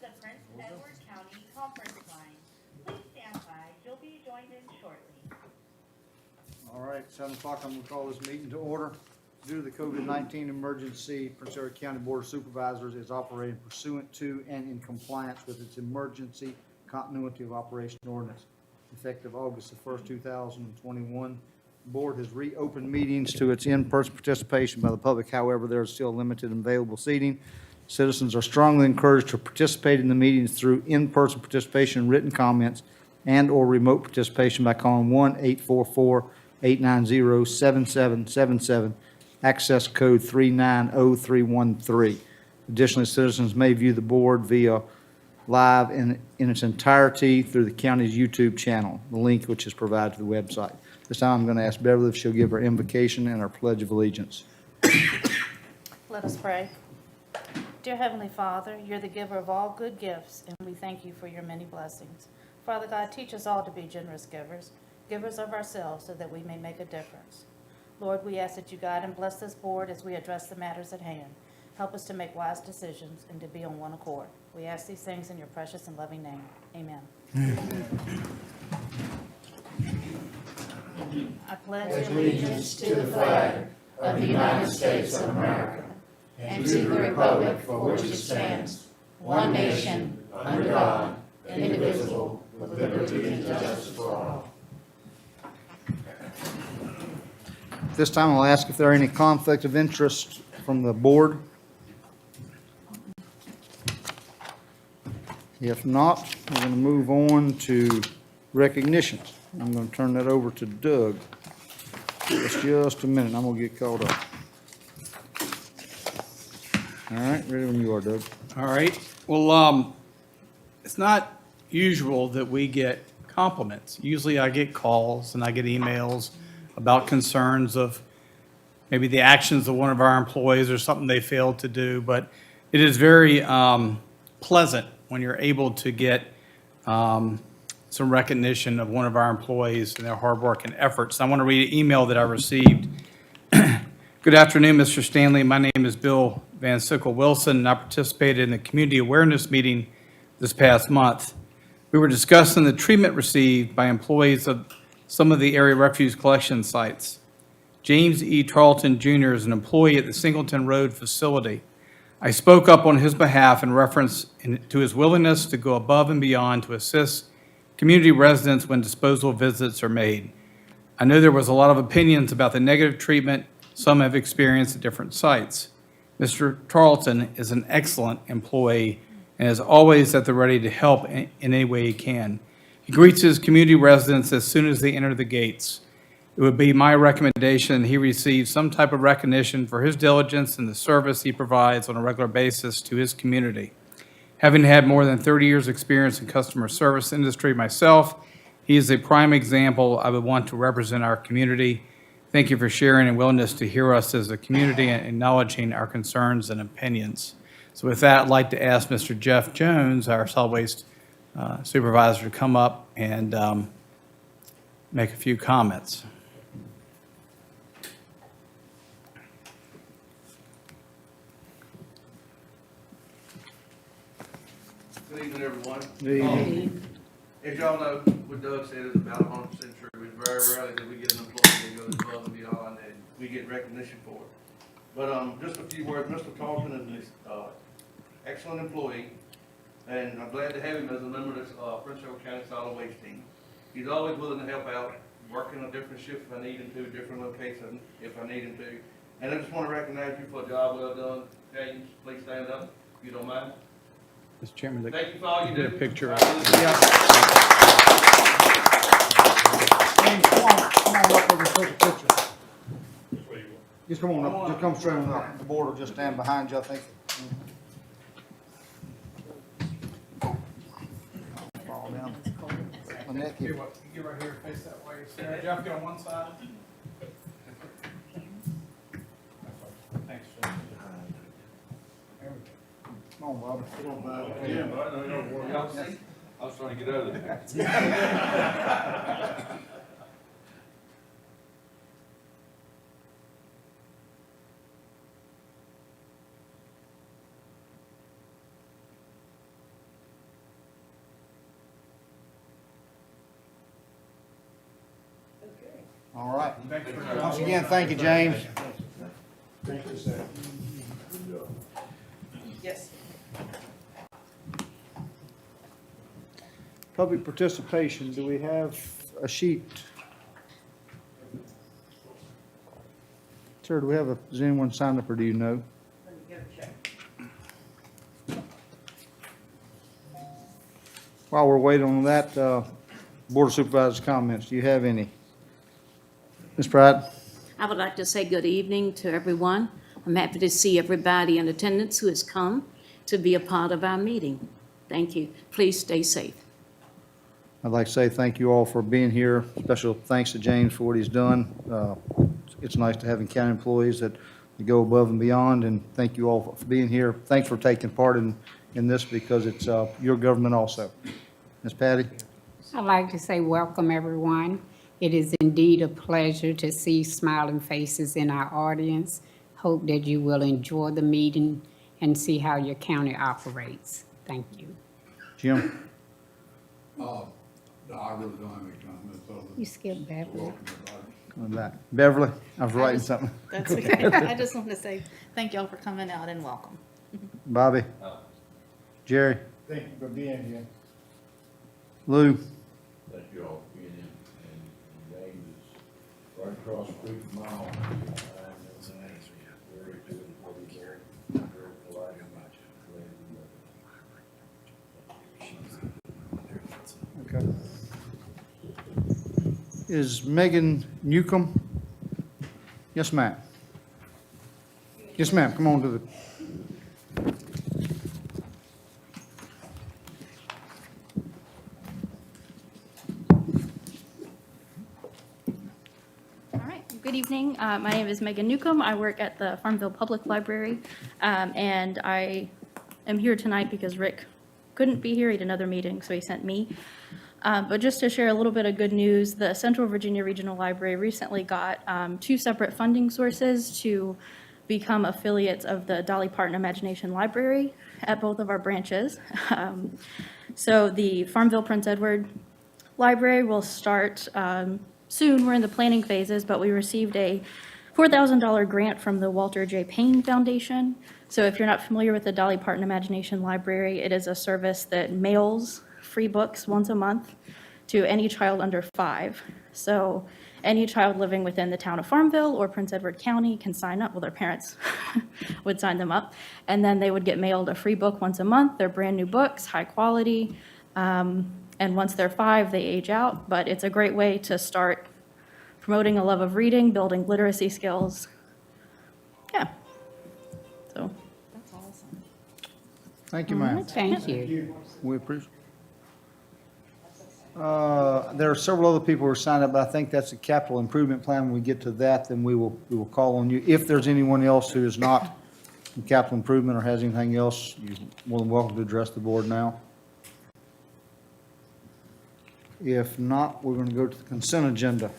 the Prince Edward County Conference Line. Please stand by. You'll be joined in shortly. All right, 7 o'clock, I'm going to call this meeting to order. Due to the COVID-19 emergency, Prince Edward County Board of Supervisors is operating pursuant to and in compliance with its emergency continuity of operation ordinance. Effective August the 1st, 2021, the board has reopened meetings to its in-person participation by the public. However, there is still limited available seating. Citizens are strongly encouraged to participate in the meetings through in-person participation, written comments, and/or remote participation by calling 1-844-890-7777, access code 390-313. Additionally, citizens may view the board via live in its entirety through the county's YouTube channel, the link which is provided to the website. This time I'm going to ask Beverly if she'll give her invocation and our Pledge of Allegiance. Let us pray. Dear Heavenly Father, you're the giver of all good gifts, and we thank you for your many blessings. Father God, teach us all to be generous givers, givers of ourselves, so that we may make a difference. Lord, we ask that you guide and bless this board as we address the matters at hand. Help us to make wise decisions and to be on one accord. We ask these things in your precious and loving name. Amen. I pledge allegiance to the flag of the United States of America and to the republic for which it stands, one nation, under God, indivisible, with liberty and justice for all. At this time, I'll ask if there are any conflict of interest from the board. If not, we're going to move on to recognitions. I'm going to turn that over to Doug. Just a minute, I'm going to get caught up. All right, ready when you are, Doug. All right. Well, it's not usual that we get compliments. Usually I get calls and I get emails about concerns of maybe the actions of one of our employees or something they failed to do. But it is very pleasant when you're able to get some recognition of one of our employees and their hard work and efforts. I want to read an email that I received. Good afternoon, Mr. Stanley. My name is Bill Van Sickle Wilson, and I participated in the community awareness meeting this past month. We were discussing the treatment received by employees of some of the area refuse collection sites. James E. Tarleton Jr. is an employee at the Singleton Road facility. I spoke up on his behalf in reference to his willingness to go above and beyond to assist community residents when disposal visits are made. I know there was a lot of opinions about the negative treatment some have experienced at different sites. Mr. Tarleton is an excellent employee and is always at the ready to help in any way he can. He greets his community residents as soon as they enter the gates. It would be my recommendation he receive some type of recognition for his diligence and the service he provides on a regular basis to his community. Having had more than 30 years' experience in customer service industry myself, he is a prime example I would want to represent our community. Thank you for sharing and willingness to hear us as a community and acknowledging our concerns and opinions. So with that, I'd like to ask Mr. Jeff Jones, our solid waste supervisor, to come up and make a few comments. Good evening, everyone. Good evening. As y'all know, what Doug said is about 100% true. It's very rarely that we get an employee that goes above and beyond and we get recognition for it. But just a few words. Mr. Tarleton is an excellent employee, and I'm glad to have him as a member of this Prince Edward County Solid Waste team. He's always willing to help out, working a different shift if I need him to, different location if I need him to. And I just want to recognize you for a job well done. James, please stand up if you don't mind. Mr. Chairman, Thank you for all you do. get a picture of James, come on up and take a picture. Just come on up, just come straight on up. The board will just stand behind you, I think. Fall down. My neck here. Get right here, face that way. Sarah, Jeff, get on one side. Thanks, Jeff. Come on, Bob. Come on, Bob. Yeah, but I know y'all see. I was trying to get out of there. All right. Once again, thank you, James. Yes. Public participation, do we have a sheet? Sir, do we have does anyone signed up or do you know? Let me go check. While we're waiting on that, Board of Supervisors comments, do you have any? Ms. Pride? I would like to say good evening to everyone. I'm happy to see everybody in attendance who has come to be a part of our meeting. Thank you. Please stay safe. I'd like to say thank you all for being here. Special thanks to James for what he's done. It's nice to have county employees that go above and beyond, and thank you all for being here. Thanks for taking part in this because it's your government also. Ms. Patty? I'd like to say welcome, everyone. It is indeed a pleasure to see smiling faces in our audience. Hope that you will enjoy the meeting and see how your county operates. Thank you. Jim? No, I really don't have any comments other than You skipped Beverly. welcome everybody. Coming back. Beverly? I was writing something. That's okay. I just want to say thank y'all for coming out and welcome. Bobby? Jerry? Thank you for being here. Lou? Thank you all for being in, and James is right across the street from my home. Very good, very polite about you. Okay. Is Megan Newcomb? Yes, ma'am. Yes, ma'am. Come on to the. All right, good evening. My name is Megan Newcomb. I work at the Farmville Public Library, and I am here tonight because Rick couldn't be here. He had another meeting, so he sent me. But just to share a little bit of good news, the Central Virginia Regional Library recently got 2 separate funding sources to become affiliates of the Dolly Parton Imagination Library at both of our branches. So the Farmville Prince Edward Library will start soon. We're in the planning phases, but we received a $4,000 grant from the Walter J. Payne Foundation. So if you're not familiar with the Dolly Parton Imagination Library, it is a service that mails free books once a month to any child under 5. So any child living within the town of Farmville or Prince Edward County can sign up. Well, their parents would sign them up. And then they would get mailed a free book once a month. They're brand new books, high quality. And once they're 5, they age out. But it's a great way to start promoting a love of reading, building literacy skills. Yeah. So that's awesome. Thank you, ma'am. Thank you. We appreciate. There are several other people who are signed up, but I think that's a capital improvement plan. When we get to that, then we will call on you. If there's anyone else who is not in capital improvement or has anything else, you're more than welcome to address the board now. If not, we're going to go to the consent agenda.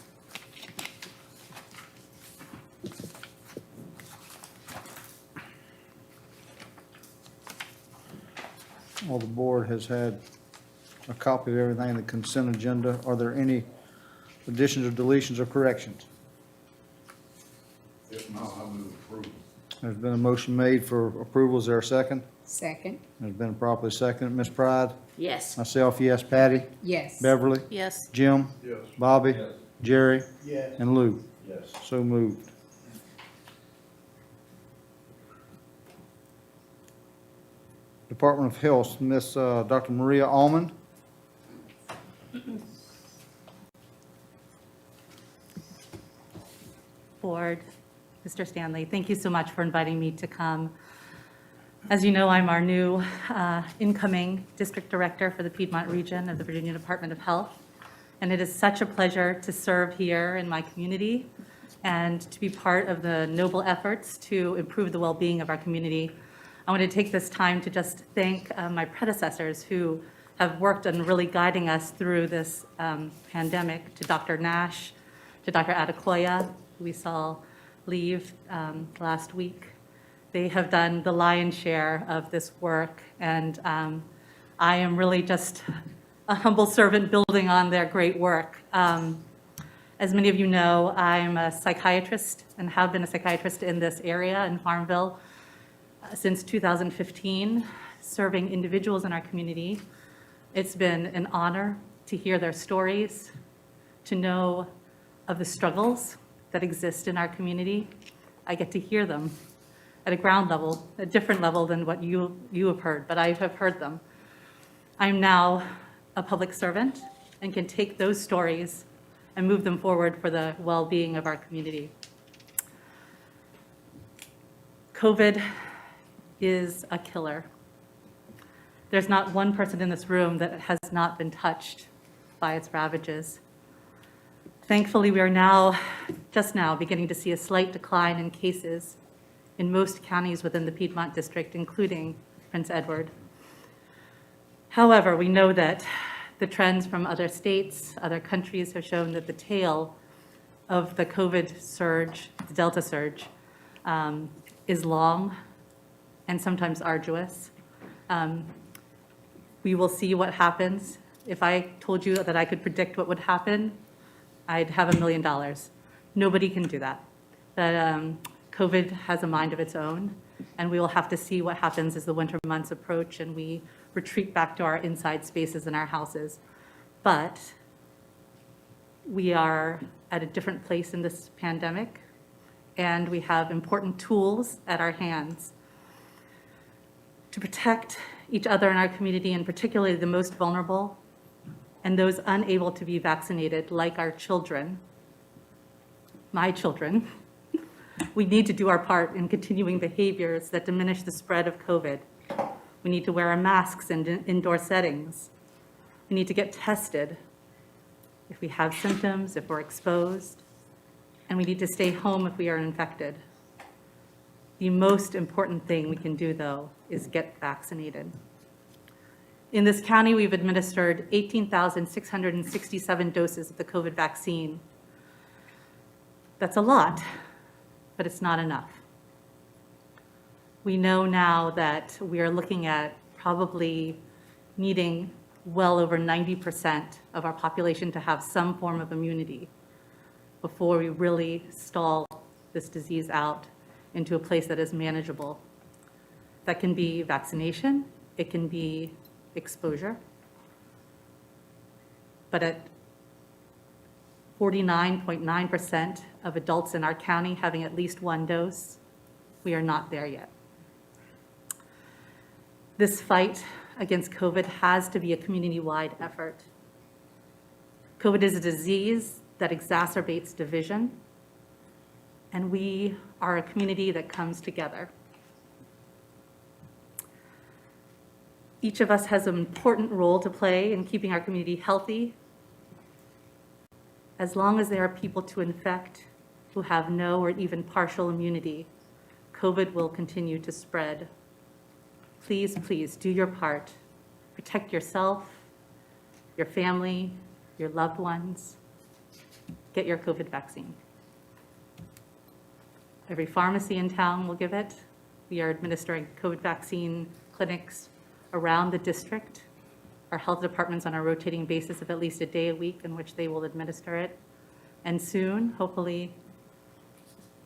Well, the board has had a copy of everything in the consent agenda. Are there any additions or deletions or corrections? If not, I move approval. There's been a motion made for approval. Is there a second? Second. There's been a properly seconded. Ms. Pride? Yes. Myself, yes. Patty? Yes. Beverly? Yes. Jim? Yes. Bobby? Jerry? Yes. And Lou? Yes. So moved. Department of Health, Miss Dr. Maria Almond. Board, Mr. Stanley, thank you so much for inviting me to come. As you know, I'm our new incoming district director for the Piedmont region of the Virginia Department of Health. And it is such a pleasure to serve here in my community and to be part of the noble efforts to improve the well-being of our community. I want to take this time to just thank my predecessors who have worked on really guiding us through this pandemic, to Dr. Nash, to Dr. Adekoya, who we saw leave last week. They have done the lion's share of this work, and I am really just a humble servant building on their great work. As many of you know, I'm a psychiatrist and have been a psychiatrist in this area in Farmville since 2015, serving individuals in our community. It's been an honor to hear their stories, to know of the struggles that exist in our community. I get to hear them at a ground level, a different level than what you have heard, but I have heard them. I'm now a public servant and can take those stories and move them forward for the well-being of our community. COVID is a killer. There's not one person in this room that has not been touched by its ravages. Thankfully, we are just now beginning to see a slight decline in cases in most counties within the Piedmont District, including Prince Edward. However, we know that the trends from other states, other countries have shown that the tail of the COVID surge, the Delta surge, is long and sometimes arduous. We will see what happens. If I told you that I could predict what would happen, I'd have $1 million. Nobody can do that. But COVID has a mind of its own, and we will have to see what happens as the winter months approach and we retreat back to our inside spaces in our houses. But we are at a different place in this pandemic, and we have important tools at our hands to protect each other in our community, and particularly the most vulnerable and those unable to be vaccinated, like our children, my children. We need to do our part in continuing behaviors that diminish the spread of COVID. We need to wear our masks in indoor settings. We need to get tested if we have symptoms, if we're exposed, and we need to stay home if we are infected. The most important thing we can do, though, is get vaccinated. In this county, we've administered 18,667 doses of the COVID vaccine. That's a lot, but it's not enough. We know now that we are looking at probably needing well over 90% of our population to have some form of immunity before we really stall this disease out into a place that is manageable. That can be vaccination, it can be exposure. But at 49.9% of adults in our county having at least one dose, we are not there yet. This fight against COVID has to be a community-wide effort. COVID is a disease that exacerbates division, and we are a community that comes together. Each of us has an important role to play in keeping our community healthy. As long as there are people to infect who have no or even partial immunity, COVID will continue to spread. Please, please do your part. Protect yourself, your family, your loved ones. Get your COVID vaccine. Every pharmacy in town will give it. We are administering COVID vaccine clinics around the district. Our health department's on a rotating basis of at least a day a week in which they will administer it. And soon, hopefully,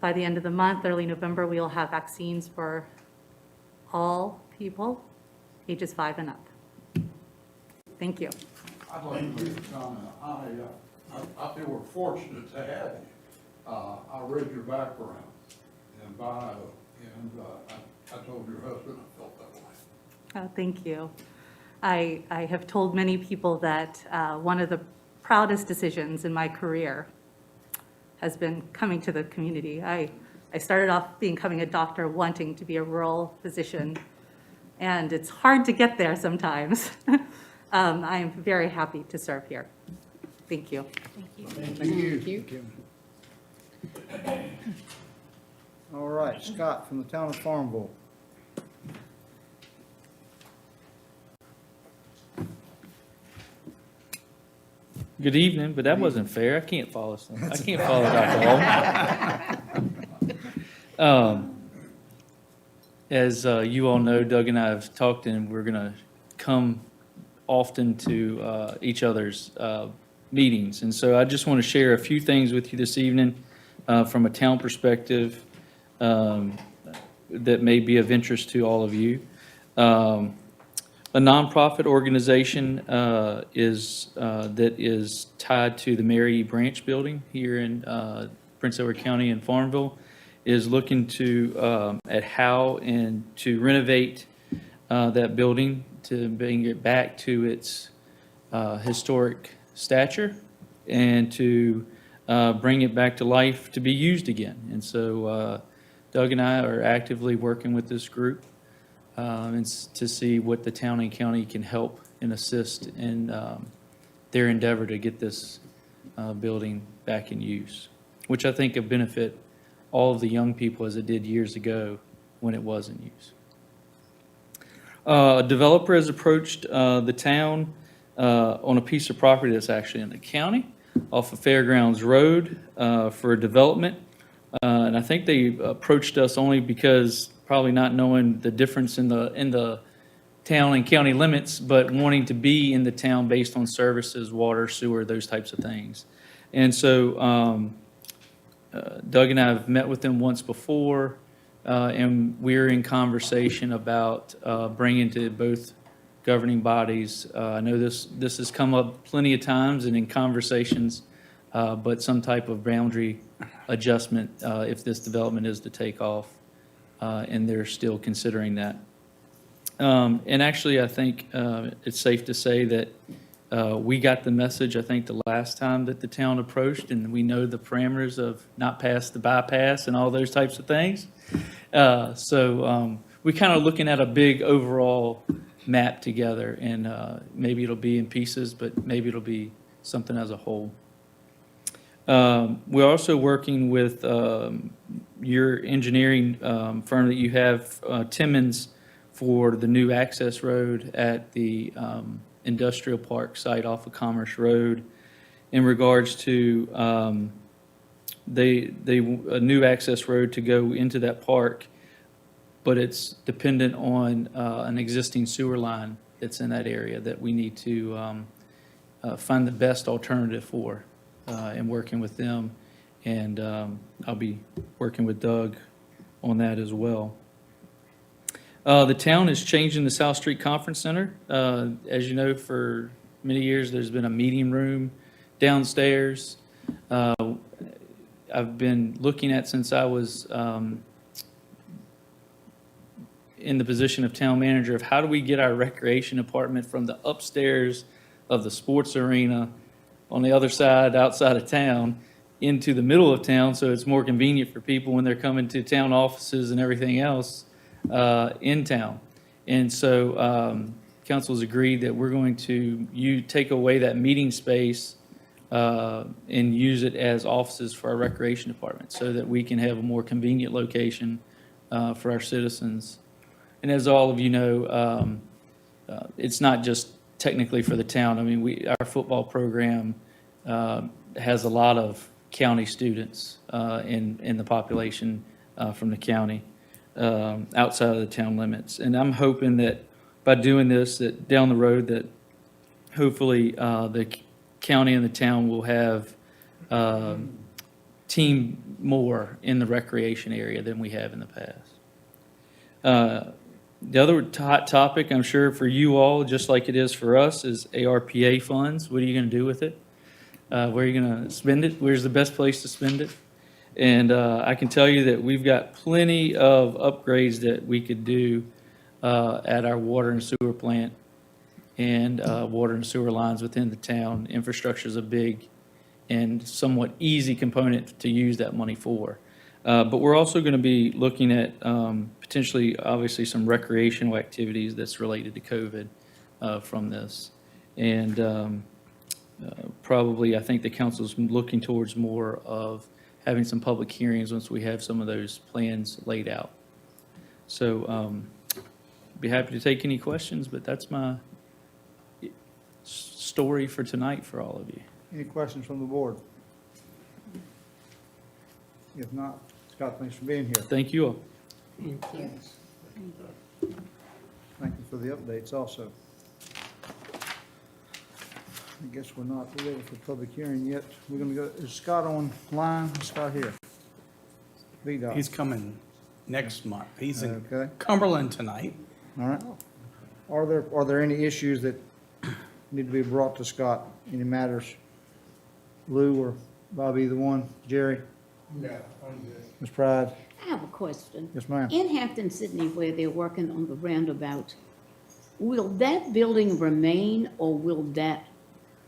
by the end of the month, early November, we will have vaccines for all people ages 5 and up. Thank you. I'd like to make a comment. I feel we're fortunate to have you. I read your background and bio, and I told your husband I felt that way. Oh, thank you. I have told many people that one of the proudest decisions in my career has been coming to the community. I started off becoming a doctor wanting to be a rural physician, and it's hard to get there sometimes. I am very happy to serve here. Thank you. Thank you. All right, Scott from the town of Farmville. Good evening, but that wasn't fair. I can't follow I can't follow Dr. Holmes. As you all know, Doug and I have talked, and we're going to come often to each other's meetings. And so I just want to share a few things with you this evening from a town perspective that may be of interest to all of you. A nonprofit organization that is tied to the Mary E. Branch Building here in Prince Edward County in Farmville is looking to at how and to renovate that building to bring it back to its historic stature and to bring it back to life to be used again. And so Doug and I are actively working with this group and to see what the town and county can help and assist in their endeavor to get this building back in use, which I think will benefit all of the young people as it did years ago when it was in use. A developer has approached the town on a piece of property that's actually in the county off of Fairgrounds Road for development. And I think they approached us only because probably not knowing the difference in the town and county limits, but wanting to be in the town based on services, water, sewer, those types of things. And so Doug and I have met with them once before, and we're in conversation about bringing to both governing bodies. I know this has come up plenty of times and in conversations, but some type of boundary adjustment if this development is to take off, and they're still considering that. And actually, I think it's safe to say that we got the message, I think, the last time that the town approached, and we know the parameters of not pass the bypass and all those types of things. So we're kind of looking at a big overall map together, and maybe it'll be in pieces, but maybe it'll be something as a whole. We're also working with your engineering firm that you have, Timmons, for the new access road at the industrial park site off of Commerce Road in regards to a new access road to go into that park, but it's dependent on an existing sewer line that's in that area that we need to find the best alternative for and working with them. And I'll be working with Doug on that as well. The town is changing the South Street Conference Center. As you know, for many years, there's been a meeting room downstairs. I've been looking at, since I was in the position of town manager, of how do we get our recreation department from the upstairs of the sports arena on the other side, outside of town, into the middle of town, so it's more convenient for people when they're coming to town offices and everything else in town. And so council's agreed that we're going to take away that meeting space and use it as offices for our recreation department so that we can have a more convenient location for our citizens. And as all of you know, it's not just technically for the town. I mean, our football program has a lot of county students in the population from the county outside of the town limits. And I'm hoping that by doing this, that down the road, that hopefully the county and the town will have team more in the recreation area than we have in the past. The other hot topic, I'm sure for you all, just like it is for us, is ARPA funds. What are you going to do with it? Where are you going to spend it? Where's the best place to spend it? And I can tell you that we've got plenty of upgrades that we could do at our water and sewer plant and water and sewer lines within the town. Infrastructure is a big and somewhat easy component to use that money for. But we're also going to be looking at potentially, obviously, some recreational activities that's related to COVID from this. And probably, I think the council's looking towards more of having some public hearings once we have some of those plans laid out. So be happy to take any questions, but that's my story for tonight for all of you. Any questions from the board? If not, Scott, thanks for being here. Thank you all. Thank you for the updates also. I guess we're not ready for public hearing yet. We're gonna go, is Scott online? Is Scott here? VDOT. He's coming next month. He's in Okay. Cumberland tonight. All right. Are there any issues that need to be brought to Scott? Any matters? Lou or Bobby, either one? Jerry? No, I'm good. Ms. Pride? I have a question. Yes, ma'am. In Hampton, Sydney, where they're working on the roundabout, will that building remain or will that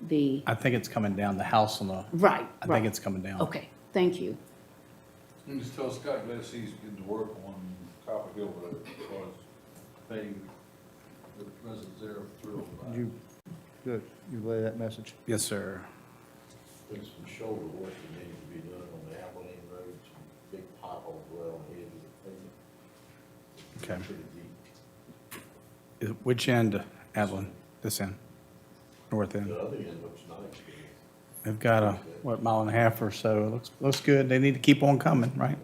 be? I think it's coming down, the house on the, Right, I right. think it's coming down. Okay, thank you. And just tell Scott, let's see, he's getting to work on Copper Hill Road, as far as paying the residents there thrilled about it. You, good. You relay that message. Yes, sir. There's some shoulder work that needs to be done on the Abilene Road, some big potholes around the edge of the pavement. Okay. Pretty deep. Which end, Adeline? This end? North end? The other end looks nice. They've got a, what, mile and a half or so. It looks good. They need to keep on coming, right?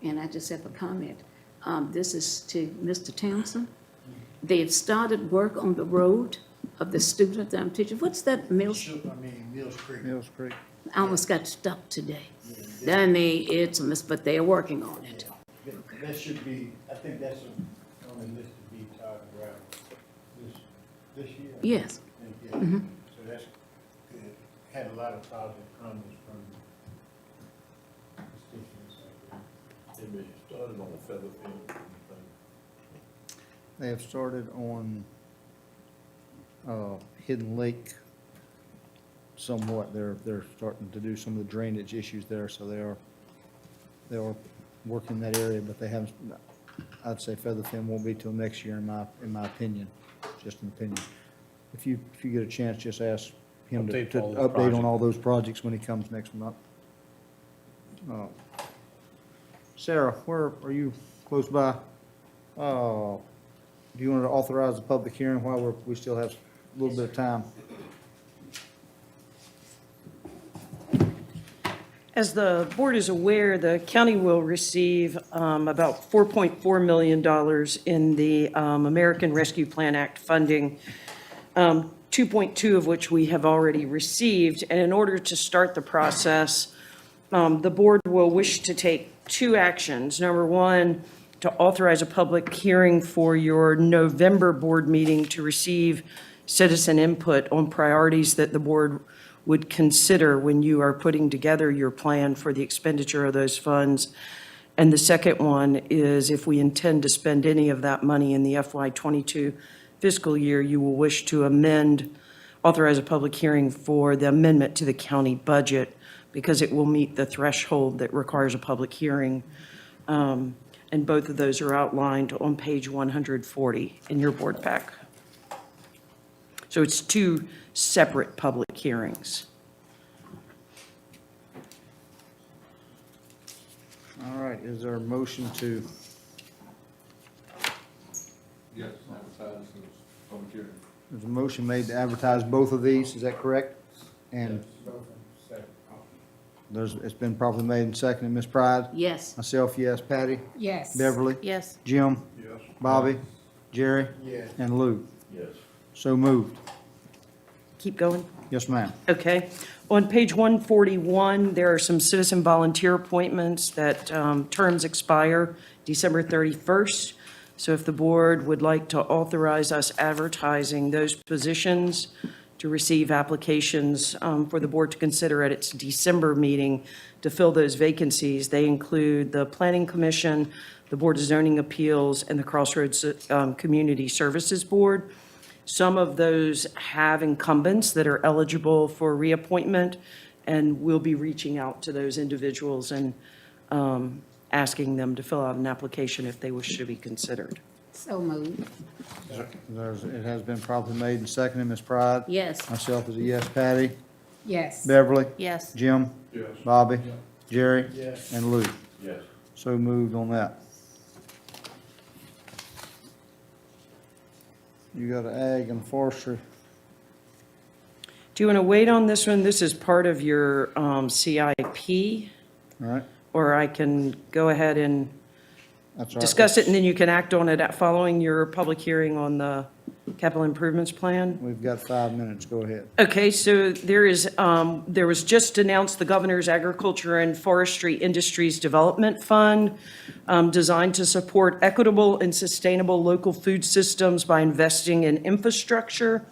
And I just have a comment. This is to Mr. Townsend. They have started work on the road of the student that I'm teaching. What's that, Mills? Mills Creek. Mills Creek. I almost got stuck today. I mean, it's a mess, but they're working on it. That should be, I think that's on the list to be talked about this year. Yes. Yeah. Mhm. So that's good. Had a lot of positive comments from constituents. They started on the feather field. They have started on Hidden Lake somewhat. They're starting to do some of the drainage issues there, so they are working that area, but they haven't, I'd say Featherfin won't be till next year in my opinion, just an opinion. If you get a chance, just ask him to Update all those update on projects. all those projects when he comes next month. Sarah, where are you? Close by? Do you want to authorize the public hearing while we still have a little bit of time? As the board is aware, the county will receive about $4.4 million in the American Rescue Plan Act funding, 2.2 of which we have already received. And in order to start the process, the board will wish to take two actions. Number one, to authorize a public hearing for your November board meeting to receive citizen input on priorities that the board would consider when you are putting together your plan for the expenditure of those funds. And the second one is if we intend to spend any of that money in the FY22 fiscal year, you will wish to authorize a public hearing for the amendment to the county budget because it will meet the threshold that requires a public hearing. And both of those are outlined on page 140 in your board pack. So it's two separate public hearings. All right, is there a motion to, Yes, advertise as public hearing. there's a motion made to advertise both of these, is that correct? And it's been properly made and seconded. Ms. Pride? Yes. Myself, yes. Patty? Yes. Beverly? Yes. Jim? Yes. Bobby? Jerry? Yes. And Lou? Yes. So moved. Keep going. Yes, ma'am. Okay. On page 141, there are some citizen volunteer appointments that terms expire December 31st. So if the board would like to authorize us advertising those positions to receive applications for the board to consider at its December meeting to fill those vacancies, they include the Planning Commission, the Board of Zoning Appeals, and the Crossroads Community Services Board. Some of those have incumbents that are eligible for reappointment, and we'll be reaching out to those individuals and asking them to fill out an application if they wish to be considered. So moved. It has been properly made and seconded. Ms. Pride? Yes. Myself is a yes. Patty? Yes. Beverly? Yes. Jim? Yes. Bobby? Jerry? Yes. And Lou? Yes. So moved on that. You got ag and forestry. Do you want to wait on this one? This is part of your CIP, All right? or I can go ahead and That's right. discuss it, and then you can act on it at following your public hearing on the capital improvements plan. We've got 5 minutes, go ahead. Okay, so there was just announced the Governor's Agriculture and Forestry Industries Development Fund, designed to support equitable and sustainable local food systems by investing in infrastructure.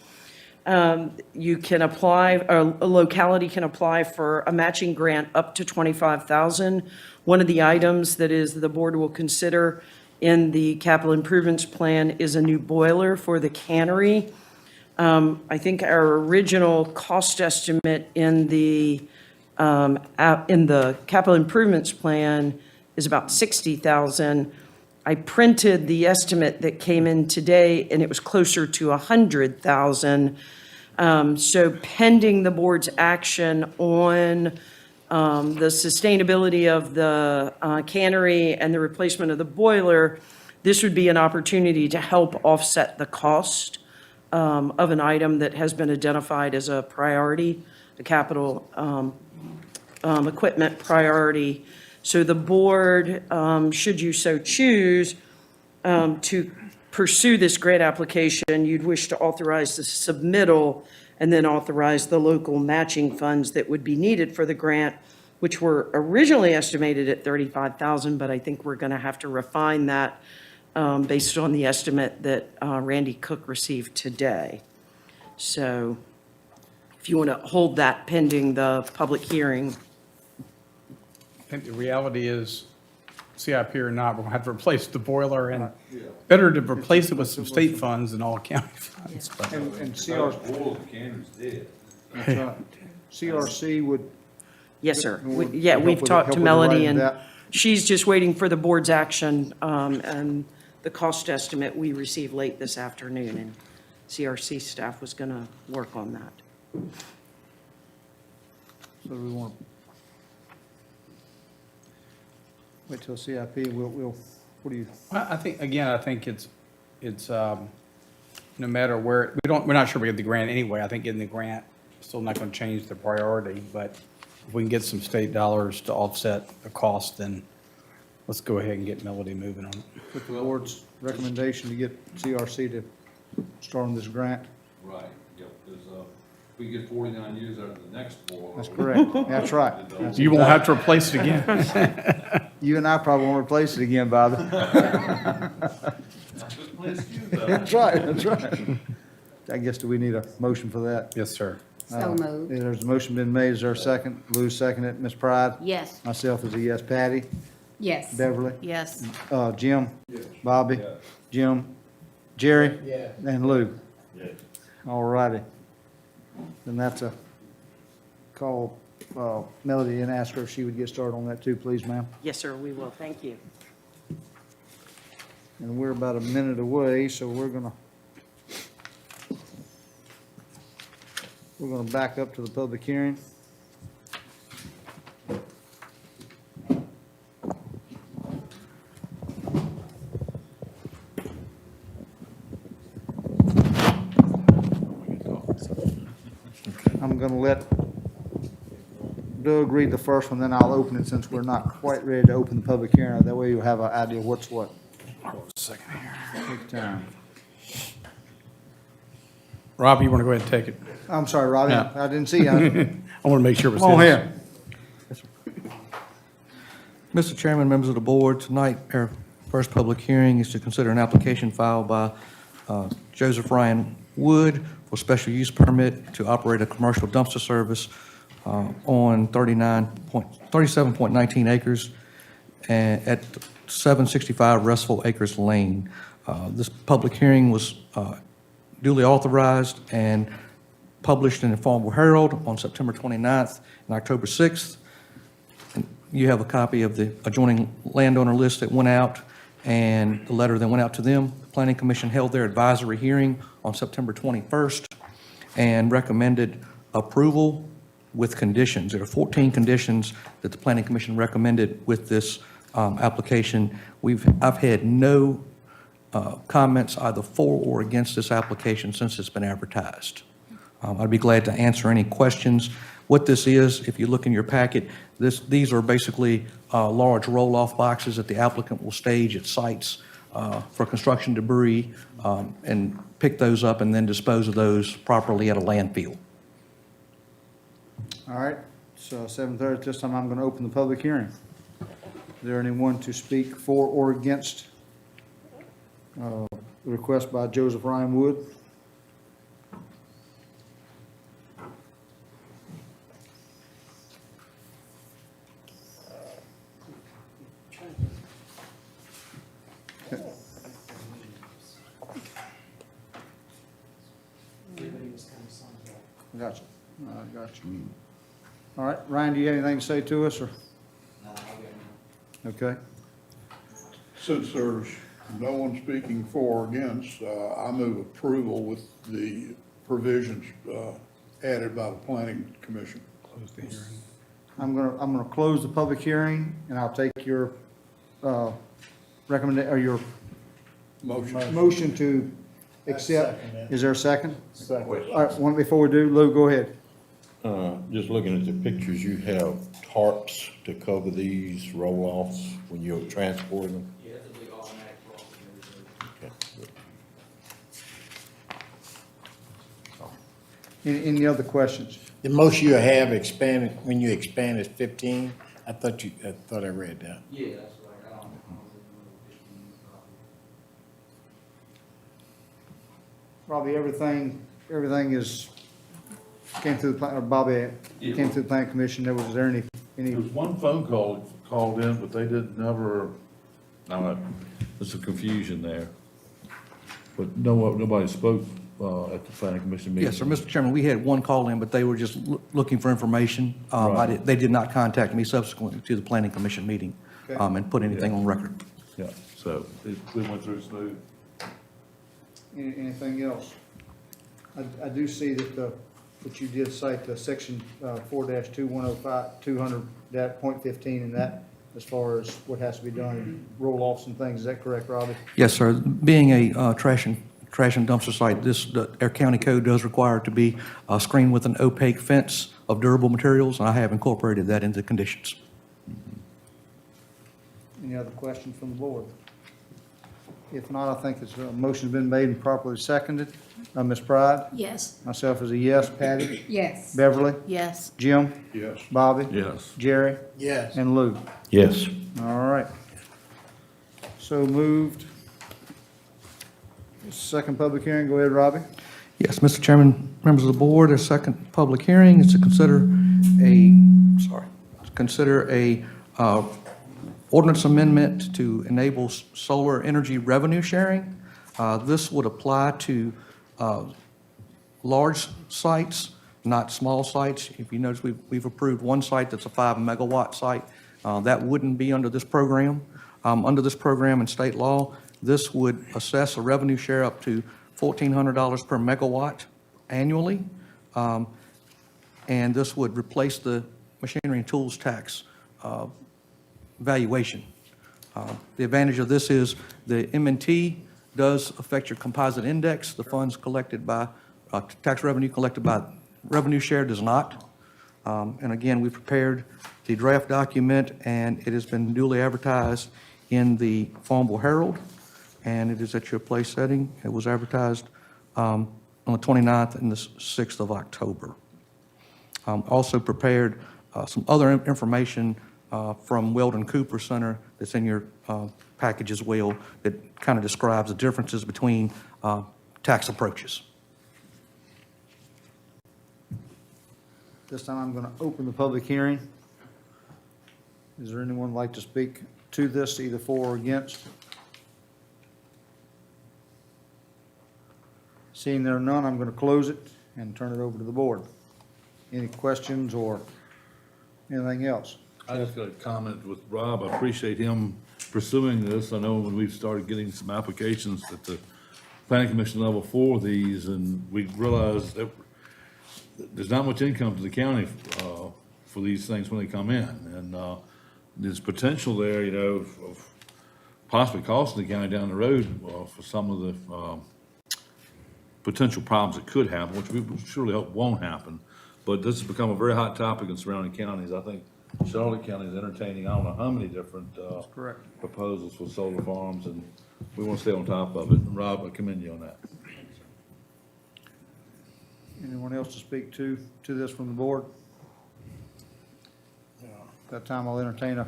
You can apply, a locality can apply for a matching grant up to $25,000. One of the items that the board will consider in the capital improvements plan is a new boiler for the cannery. I think our original cost estimate in the capital improvements plan is about $60,000. I printed the estimate that came in today, and it was closer to $100,000. So pending the board's action on the sustainability of the cannery and the replacement of the boiler, this would be an opportunity to help offset the cost of an item that has been identified as a priority, a capital equipment priority. So the board, should you so choose, to pursue this grant application, you'd wish to authorize the submittal and then authorize the local matching funds that would be needed for the grant, which were originally estimated at $35,000, but I think we're going to have to refine that based on the estimate that Randy Cook received today. So if you want to hold that pending the public hearing. I think the reality is, CIP or not, we'll have to replace the boiler, and better to replace it with some state funds than all county funds. But And Those CRC, boiled cannons dead. that's right. CRC would. Yes, sir. would Yeah, help we've with- talked help to with Melody, writing and that. she's just waiting for the board's action, and the cost estimate we received late this afternoon, and CRC staff was going to work on that. So we want to wait till CIP, we'll, what do you, I think, again, I think it's, no matter where, we're not sure we get the grant anyway. I think getting the grant, still not going to change the priority, but if we can get some state dollars to offset the cost, then let's go ahead and get Melody moving on it. with the board's recommendation to get CRC to start on this grant? Right, yep, because we get 49 years out of the next boiler. That's correct. That's right. That's You won't have to replace it again. You and I probably won't replace it again, Bobby. Just play excuse that. That's right, that's right. I guess, do we need a motion for that? Yes, sir. So moved. There's a motion been made. Is there a second? Lou seconded. Ms. Pride? Yes. Myself is a yes. Patty? Yes. Beverly? Yes. Jim? Bobby? Jim? Jerry? Yeah. And Lou? Yes. All righty. Then that's a call Melody and ask her if she would get started on that too, please, ma'am. Yes, sir, we will. Thank you. And we're about a minute away, so we're gonna back up to the public hearing. I'm gonna let Doug read the first one, then I'll open it since we're not quite ready to open the public hearing. That way you'll have an idea what's what. Hold on a second here. Take your time. Rob, you want to go ahead and take it? I'm sorry, Robbie, Yeah. I didn't see you. I want to make sure it was Come on his. here. Mr. Chairman, members of the board, tonight, our first public hearing is to consider an application filed by Joseph Ryan Wood for special use permit to operate a commercial dumpster service on 37.19 acres at 765 Restful Acres Lane. This public hearing was duly authorized and published in the Farmville Herald on September 29th and October 6th. You have a copy of the adjoining landowner list that went out and the letter that went out to them. The Planning Commission held their advisory hearing on September 21st and recommended approval with conditions. There are 14 conditions that the Planning Commission recommended with this application. I've had no comments either for or against this application since it's been advertised. I'd be glad to answer any questions. What this is, if you look in your packet, these are basically large roll-off boxes that the applicant will stage at sites for construction debris and pick those up and then dispose of those properly at a landfill. All right, so 7:30, this time I'm going to open the public hearing. Is there anyone to speak for or against the request by Joseph Ryan Wood? Gotcha. I got you. All right, Ryan, do you have anything to say to us, or? Okay. Since there's no one speaking for or against, I move approval with the provisions added by the planning commission. Close the hearing. I'm gonna close the public hearing, and I'll take your or your motion to accept. Is there a second? Second. All right, before we do, Lou, go ahead. Just looking at the pictures, you have tarps to cover these roll-offs when you're transporting them? Yeah, it's a big automatic crossing. Okay. Any other questions? The most you have expanded, when you expand is 15? I thought I read that. Yeah, that's right. I don't know. Probably everything is, came through the, or Bobby, came through the planning commission. There was there any, There was one phone call called in, but they did never, there's some confusion there. But nobody spoke at the planning commission meeting. Yes, sir, Mr. Chairman, we had one call in, but they were just looking for information. They did not contact me subsequently to the planning commission meeting and put anything on record. Yeah, so we went through smooth. anything else? I do see that that you did cite the section 4-2105, 200.15 in that, as far as what has to be done, roll-offs and things. Is that correct, Robbie? Yes, sir. Being a trash and dumpster site, our county code does require it to be screened with an opaque fence of durable materials, and I have incorporated that into the conditions. Any other questions from the board? If not, I think this motion's been made and properly seconded. Ms. Pride? Yes. Myself is a yes. Patty? Yes. Beverly? Yes. Jim? Yes. Bobby? Yes. Jerry? Yes. And Lou? Yes. All right. So moved. Second public hearing, go ahead, Robbie. Yes, Mr. Chairman, members of the board, a second public hearing is to consider a ordinance amendment to enable solar energy revenue sharing. This would apply to large sites, not small sites. If you notice, we've approved one site that's a 5-megawatt site. That wouldn't be under this program. Under this program in state law, this would assess a revenue share up to $1,400 per megawatt annually. And this would replace the machinery and tools tax valuation. The advantage of this is the M&T does affect your composite index. The funds collected by, tax revenue collected by revenue share does not. And again, we prepared the draft document, and it has been duly advertised in the Farmville Herald, and it is at your place setting. It was advertised on the 29th and the 6th of October. Also prepared some other information from Weldon Cooper Center that's in your package as well, that kind of describes the differences between tax approaches. This time I'm going to open the public hearing. Is there anyone like to speak to this, either for or against? Seeing there are none, I'm going to close it and turn it over to the board. Any questions or anything else? I just got a comment with Rob. I appreciate him pursuing this. I know when we started getting some applications at the planning commission level for these, and we realized that there's not much income to the county for these things when they come in. And there's potential there, you know, of possibly costing the county down the road for some of the potential problems that could happen, which we surely hope won't happen. But this has become a very hot topic in surrounding counties. I think Charlotte County is entertaining, I don't know how many different, correct. proposals for solar farms, and we want to stay on top of it. And Rob, I commend you on that. Anyone else to speak to this from the board? That time I'll entertain a I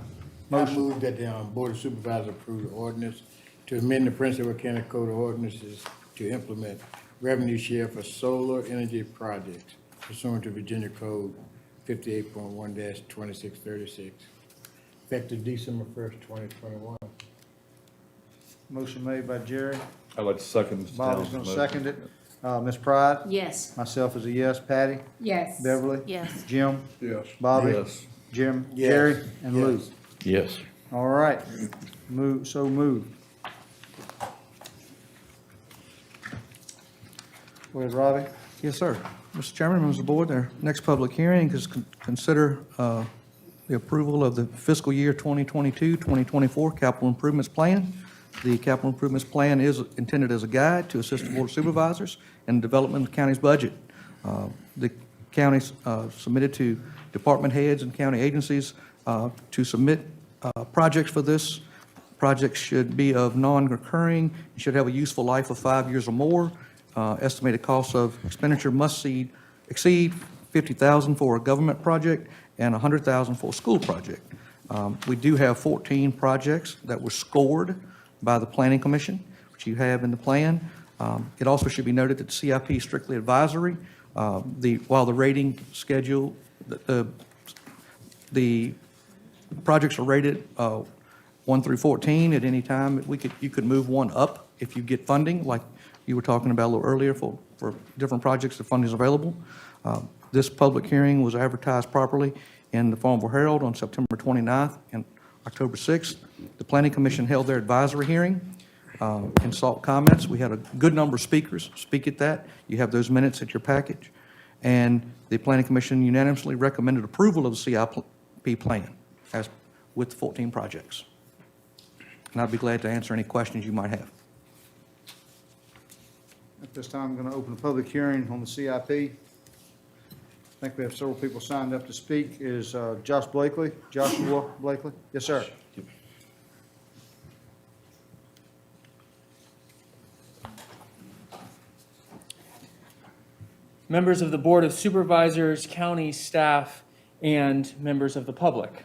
motion. move that the Board of Supervisors approve the ordinance to amend the Prince Edward County Code of Ordinances to implement revenue share for solar energy projects pursuant to Virginia Code 58.1-2636, effective December 1st, 2021. Motion made by Jerry. I'd like to second Mr. Bobby's Townsend's gonna motion. second it. Ms. Pride? Yes. Myself is a yes. Patty? Yes. Beverly? Yes. Jim? Yes. Bobby? Yes. Jim? Yes. Jerry? And Lou? Yes. All right. So moved. Go ahead, Robbie. Yes, sir. Mr. Chairman, members of the board, our next public hearing is consider the approval of the fiscal year 2022-2024 capital improvements plan. The capital improvements plan is intended as a guide to assist the Board of Supervisors in the development of the county's budget. The county's submitted to department heads and county agencies to submit projects for this. Projects should be of non-recurring, should have a useful life of 5 years or more. Estimated cost of expenditure must exceed $50,000 for a government project and $100,000 for a school project. We do have 14 projects that were scored by the Planning Commission, which you have in the plan. It also should be noted that the CIP is strictly advisory. While the rating schedule, the projects are rated 1 through 14 at any time. You could move one up if you get funding, like you were talking about a little earlier for different projects, the funding is available. This public hearing was advertised properly in the Farmville Herald on September 29th and October 6th. The Planning Commission held their advisory hearing and sought comments. We had a good number of speakers speak at that. You have those minutes at your package. And the Planning Commission unanimously recommended approval of the CIP plan as with 14 projects. And I'd be glad to answer any questions you might have. At this time, I'm going to open the public hearing on the CIP. I think we have several people signed up to speak. Is Joshua Blakely? Yes, sir. Members of the Board of Supervisors, county staff, and members of the public.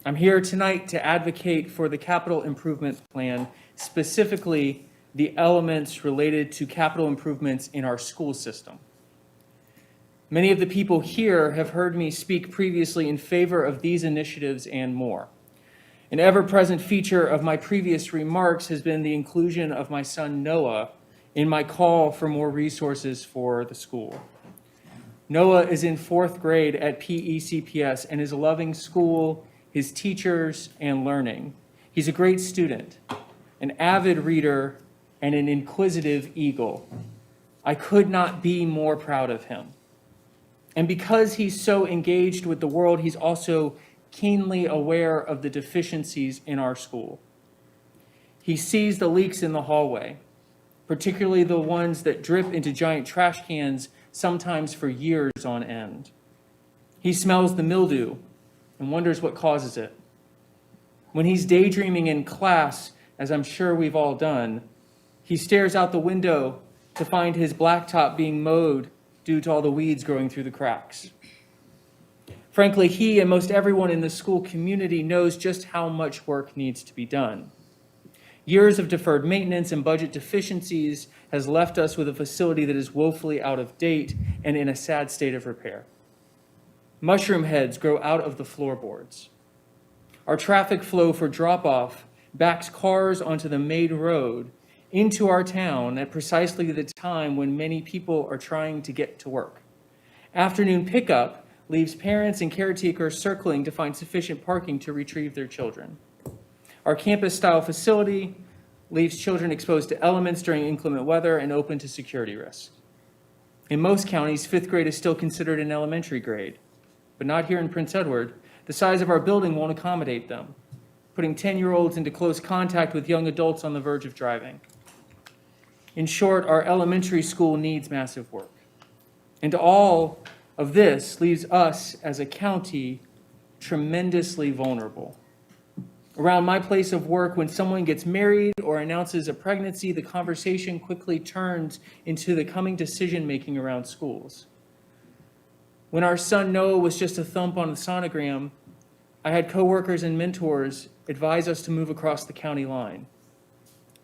I'm here tonight to advocate for the capital improvement plan, specifically the elements related to capital improvements in our school system. Many of the people here have heard me speak previously in favor of these initiatives and more. An ever-present feature of my previous remarks has been the inclusion of my son Noah in my call for more resources for the school. Noah is in 4th grade at PECPS and is loving school, his teachers, and learning. He's a great student, an avid reader, and an inquisitive eagle. I could not be more proud of him. And because he's so engaged with the world, he's also keenly aware of the deficiencies in our school. He sees the leaks in the hallway, particularly the ones that drip into giant trash cans, sometimes for years on end. He smells the mildew and wonders what causes it. When he's daydreaming in class, as I'm sure we've all done, he stares out the window to find his blacktop being mowed due to all the weeds growing through the cracks. Frankly, he and most everyone in the school community knows just how much work needs to be done. Years of deferred maintenance and budget deficiencies has left us with a facility that is woefully out of date and in a sad state of repair. Mushroom heads grow out of the floorboards. Our traffic flow for drop-off backs cars onto the main road into our town at precisely the time when many people are trying to get to work. Afternoon pickup leaves parents and caretakers circling to find sufficient parking to retrieve their children. Our campus-style facility leaves children exposed to elements during inclement weather and open to security risks. In most counties, 5th grade is still considered an elementary grade, but not here in Prince Edward. The size of our building won't accommodate them, putting 10-year-olds into close contact with young adults on the verge of driving. In short, our elementary school needs massive work. And all of this leaves us as a county tremendously vulnerable. Around my place of work, when someone gets married or announces a pregnancy, the conversation quickly turns into the coming decision-making around schools. When our son Noah was just a thump on the sonogram, I had coworkers and mentors advise us to move across the county line,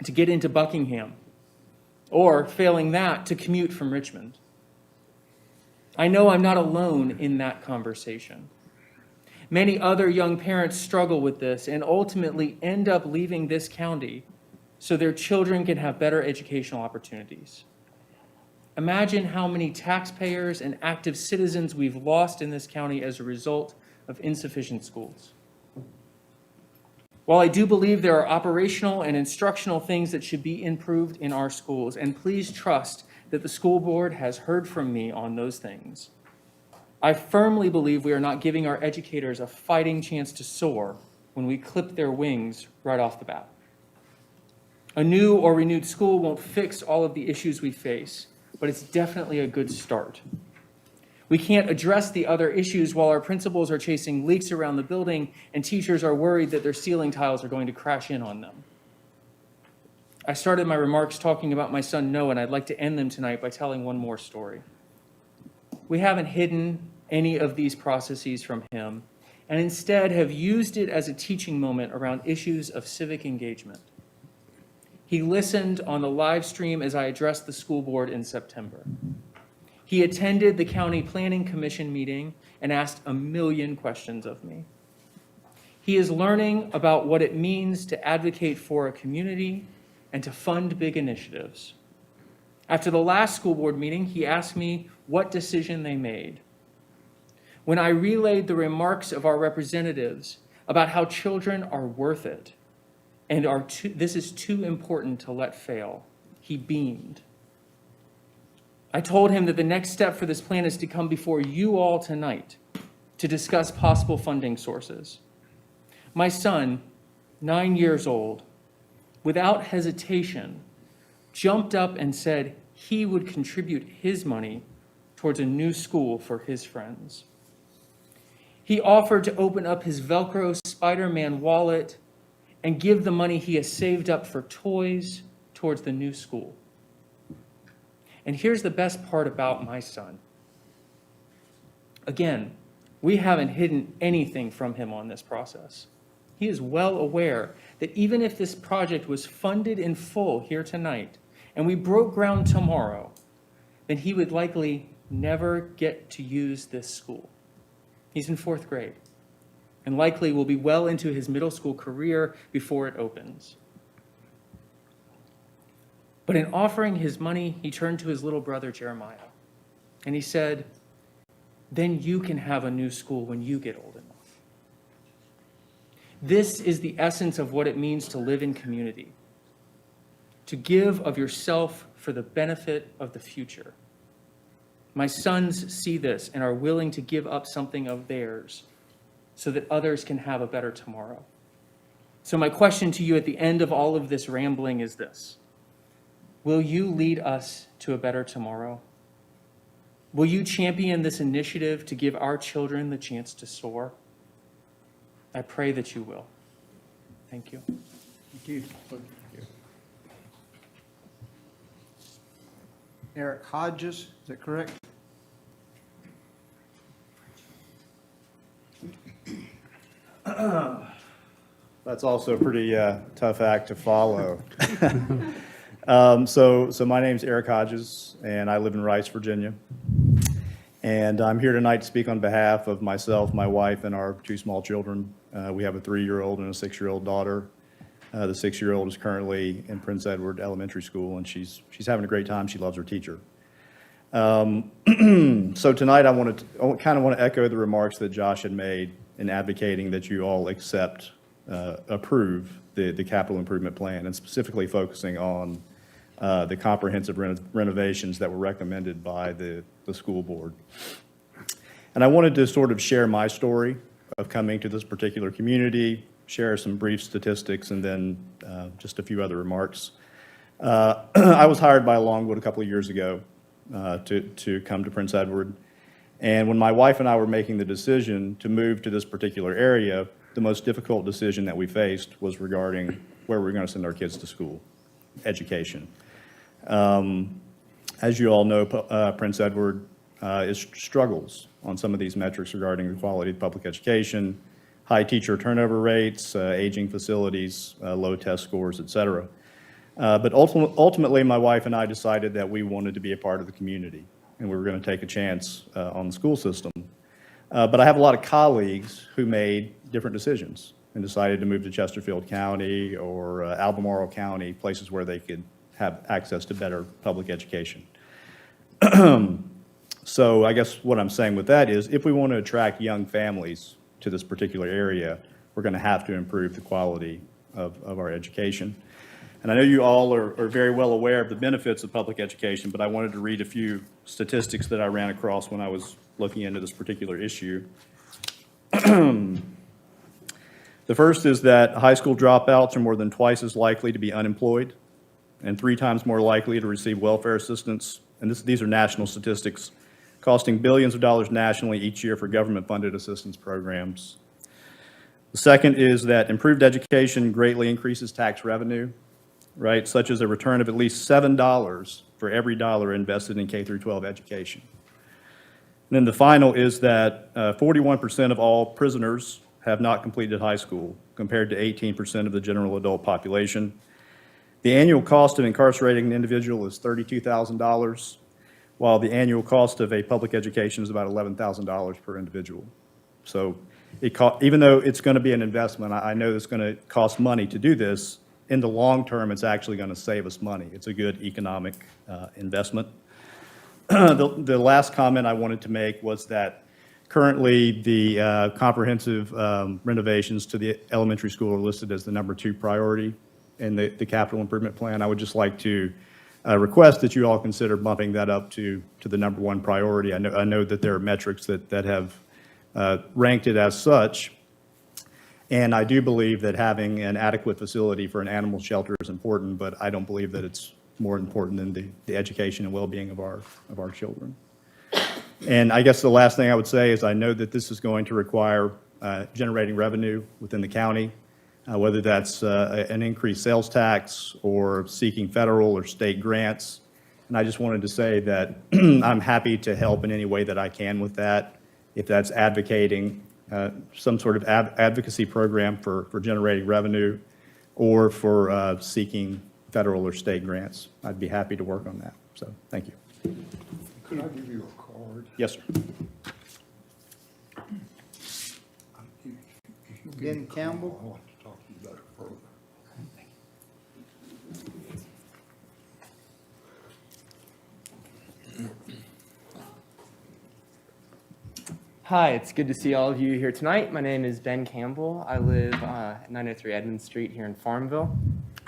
to get into Buckingham, or, failing that, to commute from Richmond. I know I'm not alone in that conversation. Many other young parents struggle with this and ultimately end up leaving this county so their children can have better educational opportunities. Imagine how many taxpayers and active citizens we've lost in this county as a result of insufficient schools. While I do believe there are operational and instructional things that should be improved in our schools, and please trust that the school board has heard from me on those things, I firmly believe we are not giving our educators a fighting chance to soar when we clip their wings right off the bat. A new or renewed school won't fix all of the issues we face, but it's definitely a good start. We can't address the other issues while our principals are chasing leaks around the building and teachers are worried that their ceiling tiles are going to crash in on them. I started my remarks talking about my son Noah, and I'd like to end them tonight by telling one more story. We haven't hidden any of these processes from him, and instead have used it as a teaching moment around issues of civic engagement. He listened on the live stream as I addressed the school board in September. He attended the County Planning Commission meeting and asked a million questions of me. He is learning about what it means to advocate for a community and to fund big initiatives. After the last school board meeting, he asked me what decision they made. When I relayed the remarks of our representatives about how children are worth it and this is too important to let fail, he beamed. I told him that the next step for this plan is to come before you all tonight to discuss possible funding sources. My son, 9 years old, without hesitation, jumped up and said he would contribute his money towards a new school for his friends. He offered to open up his Velcro Spider-Man wallet and give the money he has saved up for toys towards the new school. And here's the best part about my son. Again, we haven't hidden anything from him on this process. He is well aware that even if this project was funded in full here tonight and we broke ground tomorrow, then he would likely never get to use this school. He's in 4th grade and likely will be well into his middle school career before it opens. But in offering his money, he turned to his little brother, Jeremiah, and he said, "Then you can have a new school when you get old enough." This is the essence of what it means to live in community, to give of yourself for the benefit of the future. My sons see this and are willing to give up something of theirs so that others can have a better tomorrow. So my question to you at the end of all of this rambling is this: will you lead us to a better tomorrow? Will you champion this initiative to give our children the chance to soar? I pray that you will. Thank you. Thank you. Eric Hodges, is that correct? That's also a pretty tough act to follow. So my name's Eric Hodges, and I live in Rice, Virginia. And I'm here tonight to speak on behalf of myself, my wife, and our 2 small children. We have a 3-year-old and a 6-year-old daughter. The 6-year-old is currently in Prince Edward Elementary School, and she's having a great time. She loves her teacher. So tonight I kind of want to echo the remarks that Josh had made in advocating that you all approve the capital improvement plan, and specifically focusing on the comprehensive renovations that were recommended by the school board. And I wanted to sort of share my story of coming to this particular community, share some brief statistics, and then just a few other remarks. I was hired by Longwood a couple of years ago to come to Prince Edward. And when my wife and I were making the decision to move to this particular area, the most difficult decision that we faced was regarding where we're going to send our kids to school, education. As you all know, Prince Edward struggles on some of these metrics regarding the quality of public education, high teacher turnover rates, aging facilities, low test scores, et cetera. But ultimately, my wife and I decided that we wanted to be a part of the community, and we were going to take a chance on the school system. But I have a lot of colleagues who made different decisions and decided to move to Chesterfield County or Albemarle County, places where they could have access to better public education. So I guess what I'm saying with that is, if we want to attract young families to this particular area, we're going to have to improve the quality of our education. And I know you all are very well aware of the benefits of public education, but I wanted to read a few statistics that I ran across when I was looking into this particular issue. The first is that high school dropouts are more than twice as likely to be unemployed and 3 times more likely to receive welfare assistance. And these are national statistics, costing billions of dollars nationally each year for government-funded assistance programs. The second is that improved education greatly increases tax revenue, right, such as a return of at least $7 for every dollar invested in K through 12 education. And then the final is that 41% of all prisoners have not completed high school, compared to 18% of the general adult population. The annual cost of incarcerating an individual is $32,000, while the annual cost of a public education is about $11,000 per individual. So even though it's going to be an investment, I know it's going to cost money to do this. In the long term, it's actually going to save us money. It's a good economic investment. The last comment I wanted to make was that currently the comprehensive renovations to the elementary school are listed as the #2 priority in the capital improvement plan. I would just like to request that you all consider bumping that up to the #1 priority. I know that there are metrics that have ranked it as such, and I do believe that having an adequate facility for an animal shelter is important, but I don't believe that it's more important than the education and well-being of our children. And I guess the last thing I would say is I know that this is going to require generating revenue within the county, whether that's an increased sales tax or seeking federal or state grants. And I just wanted to say that I'm happy to help in any way that I can with that, if that's advocating some sort of advocacy program for generating revenue or for seeking federal or state grants. I'd be happy to work on that. So thank you. Could I give you a card? Yes, sir. Ben Campbell? I want to talk to you about it further. Hi, it's good to see all of you here tonight. My name is Ben Campbell. I live at 903 Edmond Street here in Farmville.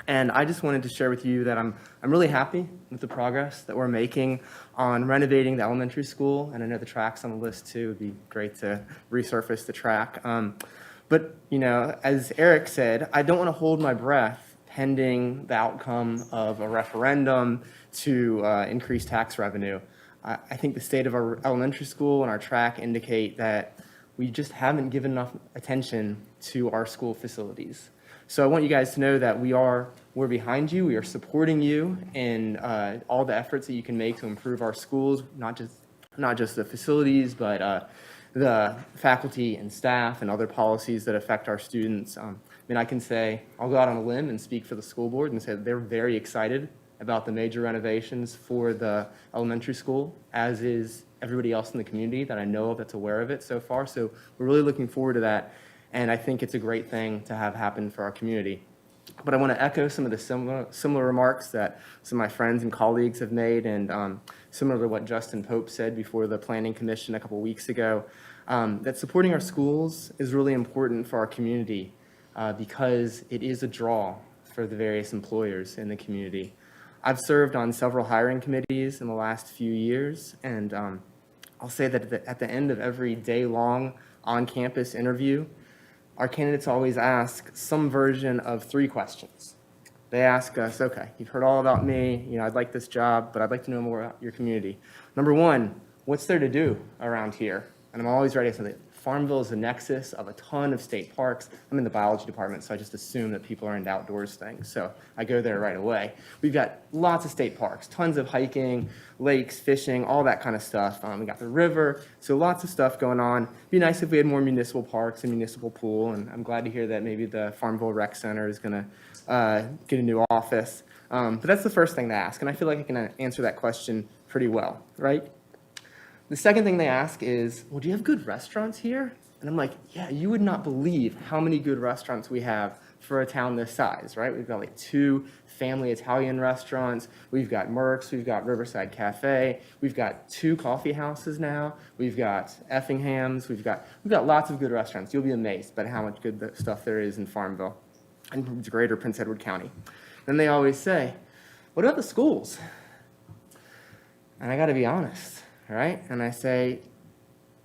And I just wanted to share with you that I'm really happy with the progress that we're making on renovating the elementary school. And I know the track's on the list too. It'd be great to resurface the track. But, you know, as Eric said, I don't want to hold my breath pending the outcome of a referendum to increase tax revenue. I think the state of our elementary school and our track indicate that we just haven't given enough attention to our school facilities. So I want you guys to know that we're behind you. We are supporting you in all the efforts that you can make to improve our schools, not just the facilities, but the faculty and staff and other policies that affect our students. I mean, I can say, I'll go out on a limb and speak for the school board and say that they're very excited about the major renovations for the elementary school, as is everybody else in the community that I know of that's aware of it so far. So we're really looking forward to that. And I think it's a great thing to have happen for our community. But I want to echo some of the similar remarks that some of my friends and colleagues have made, and similar to what Justin Pope said before the Planning Commission a couple weeks ago, that supporting our schools is really important for our community because it is a draw for the various employers in the community. I've served on several hiring committees in the last few years, and I'll say that at the end of every day-long on-campus interview, our candidates always ask some version of 3 questions. They ask us, okay, you've heard all about me, you know, I'd like this job, but I'd like to know more about your community. Number 1, what's there to do around here? And I'm always ready to say that Farmville is the nexus of a ton of state parks. I'm in the biology department, so I just assume that people are into outdoors things. So I go there right away. We've got lots of state parks, tons of hiking, lakes, fishing, all that kind of stuff. We got the river, so lots of stuff going on. It'd be nice if we had more municipal parks and municipal pool, and I'm glad to hear that maybe the Farmville Rec Center is gonna get a new office. But that's the first thing to ask, and I feel like I can answer that question pretty well, right? The second thing they ask is, well, do you have good restaurants here? And I'm like, yeah, you would not believe how many good restaurants we have for a town this size, right? We've got like 2 family Italian restaurants. We've got Merck's, we've got Riverside Cafe. We've got 2 coffee houses now. We've got Effingham's. We've got lots of good restaurants. You'll be amazed by how much good stuff there is in Farmville and greater Prince Edward County. Then they always say, what about the schools? And I gotta be honest. Right? And I say,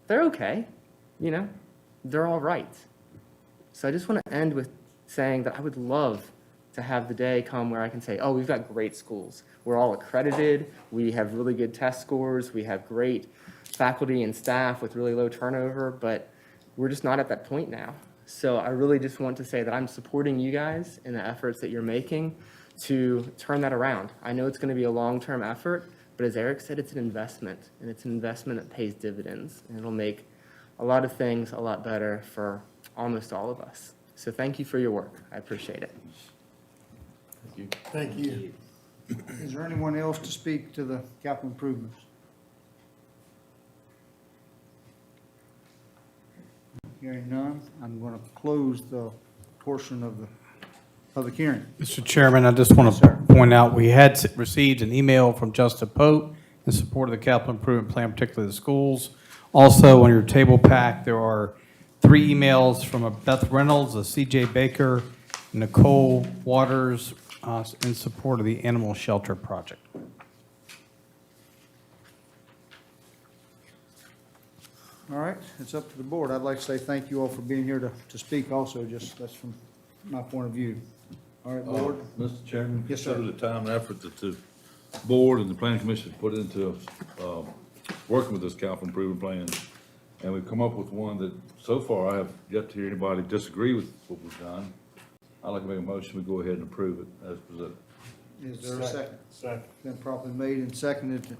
they're okay, they're all right. So I just want to end with saying that I would love to have the day come where I can say, oh, we've got great schools. We're all accredited. We have really good test scores. We have great faculty and staff with really low turnover, but we're just not at that point now. So I really just want to say that I'm supporting you guys in the efforts that you're making to turn that around. I know it's going to be a long-term effort, but as Eric said, it's an investment, and it's an investment that pays dividends, and it'll make a lot of things a lot better for almost all of us. So thank you for your work. I appreciate it. Thank you. Thank you. Is there anyone else to speak to the capital improvements? Hearing none, I'm going to close the portion of the public hearing. Mr. Chairman, I just want to point out, we had received an email from Justin Pope in support of the capital improvement plan, particularly the schools. Also, on your table pack, there are 3 emails from Beth Reynolds, a C.J. Baker, Nicole Waters, in support of the animal shelter project. All right, it's up to the board. I'd like to say thank you all for being here to speak also, that's from my point of view. All right, board. Mr. Chairman? Yes, sir. Consider the time and effort that the board and the planning commission put into working with this capital improvement plan. And we've come up with one that, so far, I have yet to hear anybody disagree with what we've done. I'd like to make a motion, we go ahead and approve it as presented. Is there a second? Second. Been properly made and seconded,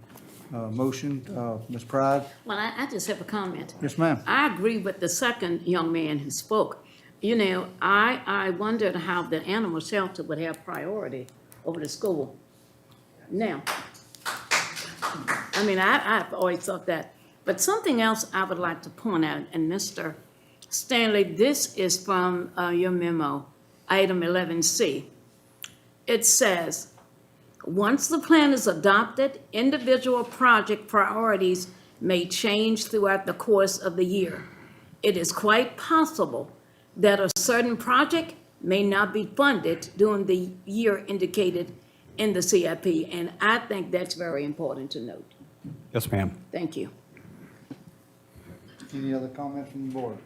motion, Ms. Pride? Well, I just have a comment. Yes, ma'am. I agree with the second young man who spoke. I wondered how the animal shelter would have priority over the school. Now, I've always thought that. But something else I would like to point out, and Mr. Stanley, this is from your memo, item 11C. It says, once the plan is adopted, individual project priorities may change throughout the course of the year. It is quite possible that a certain project may not be funded during the year indicated in the CIP, and I think that's very important to note. Yes, ma'am. Thank you. Any other comments from the board?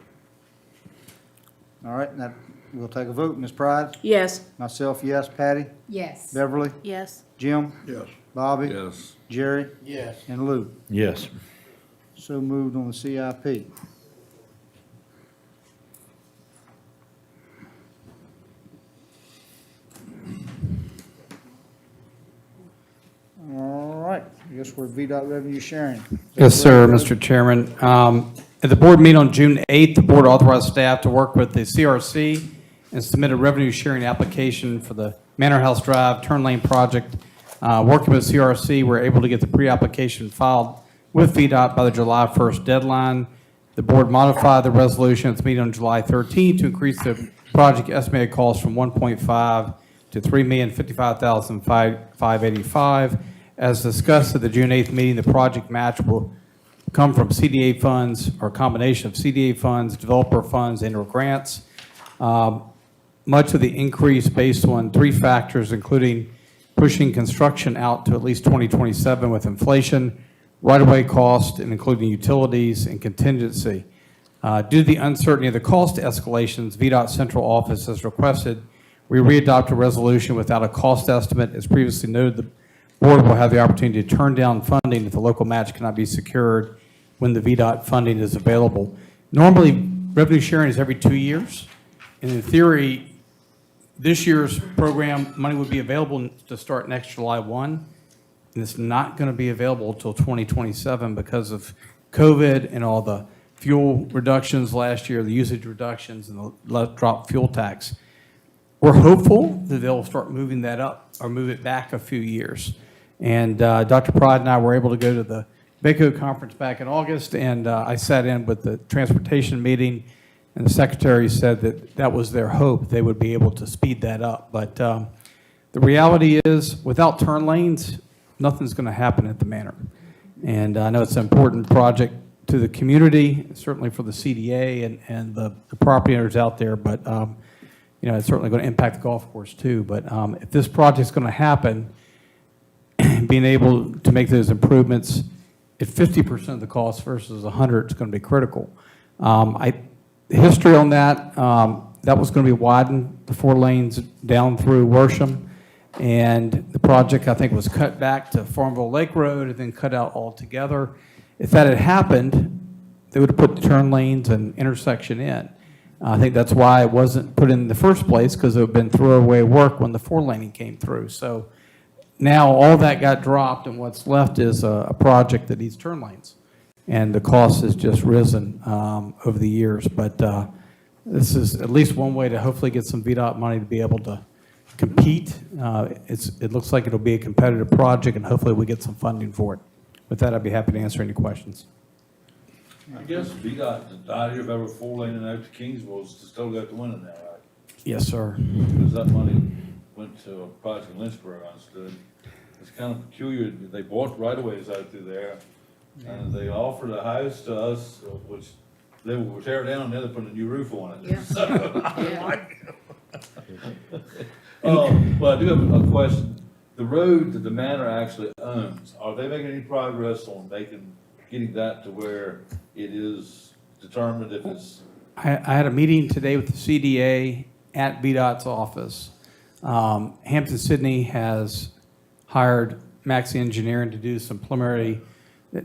All right, now we'll take a vote. Ms. Pride? Yes. Myself, yes. Patty? Yes. Beverly? Yes. Jim? Yes. Bobby? Yes. Jerry? Yes. And Lou? Yes. So moved on the CIP. All right, I guess we're VDOT revenue sharing. Yes, sir, Mr. Chairman. At the board meeting on June 8th, the board authorized staff to work with the CRC and submit a revenue sharing application for the Manor House Drive Turn Lane project. Working with CRC, we're able to get the pre-application filed with VDOT by the July 1st deadline. The board modified the resolution at its meeting on July 13th to increase the project estimated cost from 1.5 to $3,055,585. As discussed at the June 8th meeting, the project match will come from CDA funds or a combination of CDA funds, developer funds, and/or grants. Much of the increase based on 3 factors, including pushing construction out to at least 2027 with inflation, right-of-way cost, and including utilities and contingency. Due to the uncertainty of the cost escalations, VDOT Central Office has requested we readopt a resolution without a cost estimate. As previously noted, the board will have the opportunity to turn down funding if the local match cannot be secured when the VDOT funding is available. Normally, revenue sharing is every 2 years, and in theory, this year's program money would be available to start next July 1, and it's not going to be available until 2027 because of COVID and all the fuel reductions last year, the usage reductions, and the drop fuel tax. We're hopeful that they'll start moving that up or move it back a few years. And Dr. Pride and I were able to go to the VACO conference back in August, and I sat in with the transportation meeting, and the secretary said that that was their hope, they would be able to speed that up. But the reality is, without turn lanes, nothing's going to happen at the Manor. And I know it's an important project to the community, certainly for the CDA and the property owners out there, but you know, it's certainly going to impact the golf course too. But if this project's going to happen, being able to make those improvements at 50% of the cost versus 100 is going to be critical. The history on that, that was going to be widened, the 4 lanes down through Worsham, and the project, I think, was cut back to Farmville Lake Road and then cut out altogether. If that had happened, they would have put the turn lanes and intersection in. I think that's why it wasn't put in the first place, because it would have been throwaway work when the 4-laning came through. So now all that got dropped, and what's left is a project that needs turn lanes. And the cost has just risen over the years. But this is at least one way to hopefully get some VDOT money to be able to compete. It looks like it'll be a competitive project, and hopefully we get some funding for it. With that, I'd be happy to answer any questions. I guess VDOT, the idea of ever 4-laning out to Kingsville still got the winning now, right? Yes, sir. Because that money went to a project in Lynchburg, I understood. It's kind of peculiar, they bought right-of-ways out through there, and they offered a house to us, which they will tear down, and then they put a new roof on it. Yeah. Well, I do have a question. The road that the Manor actually owns, are they making any progress on getting that to where it is determined if it's? I had a meeting today with the CDA at VDOT's office. Hampton Sydney has hired Maxi Engineering to do some preliminary,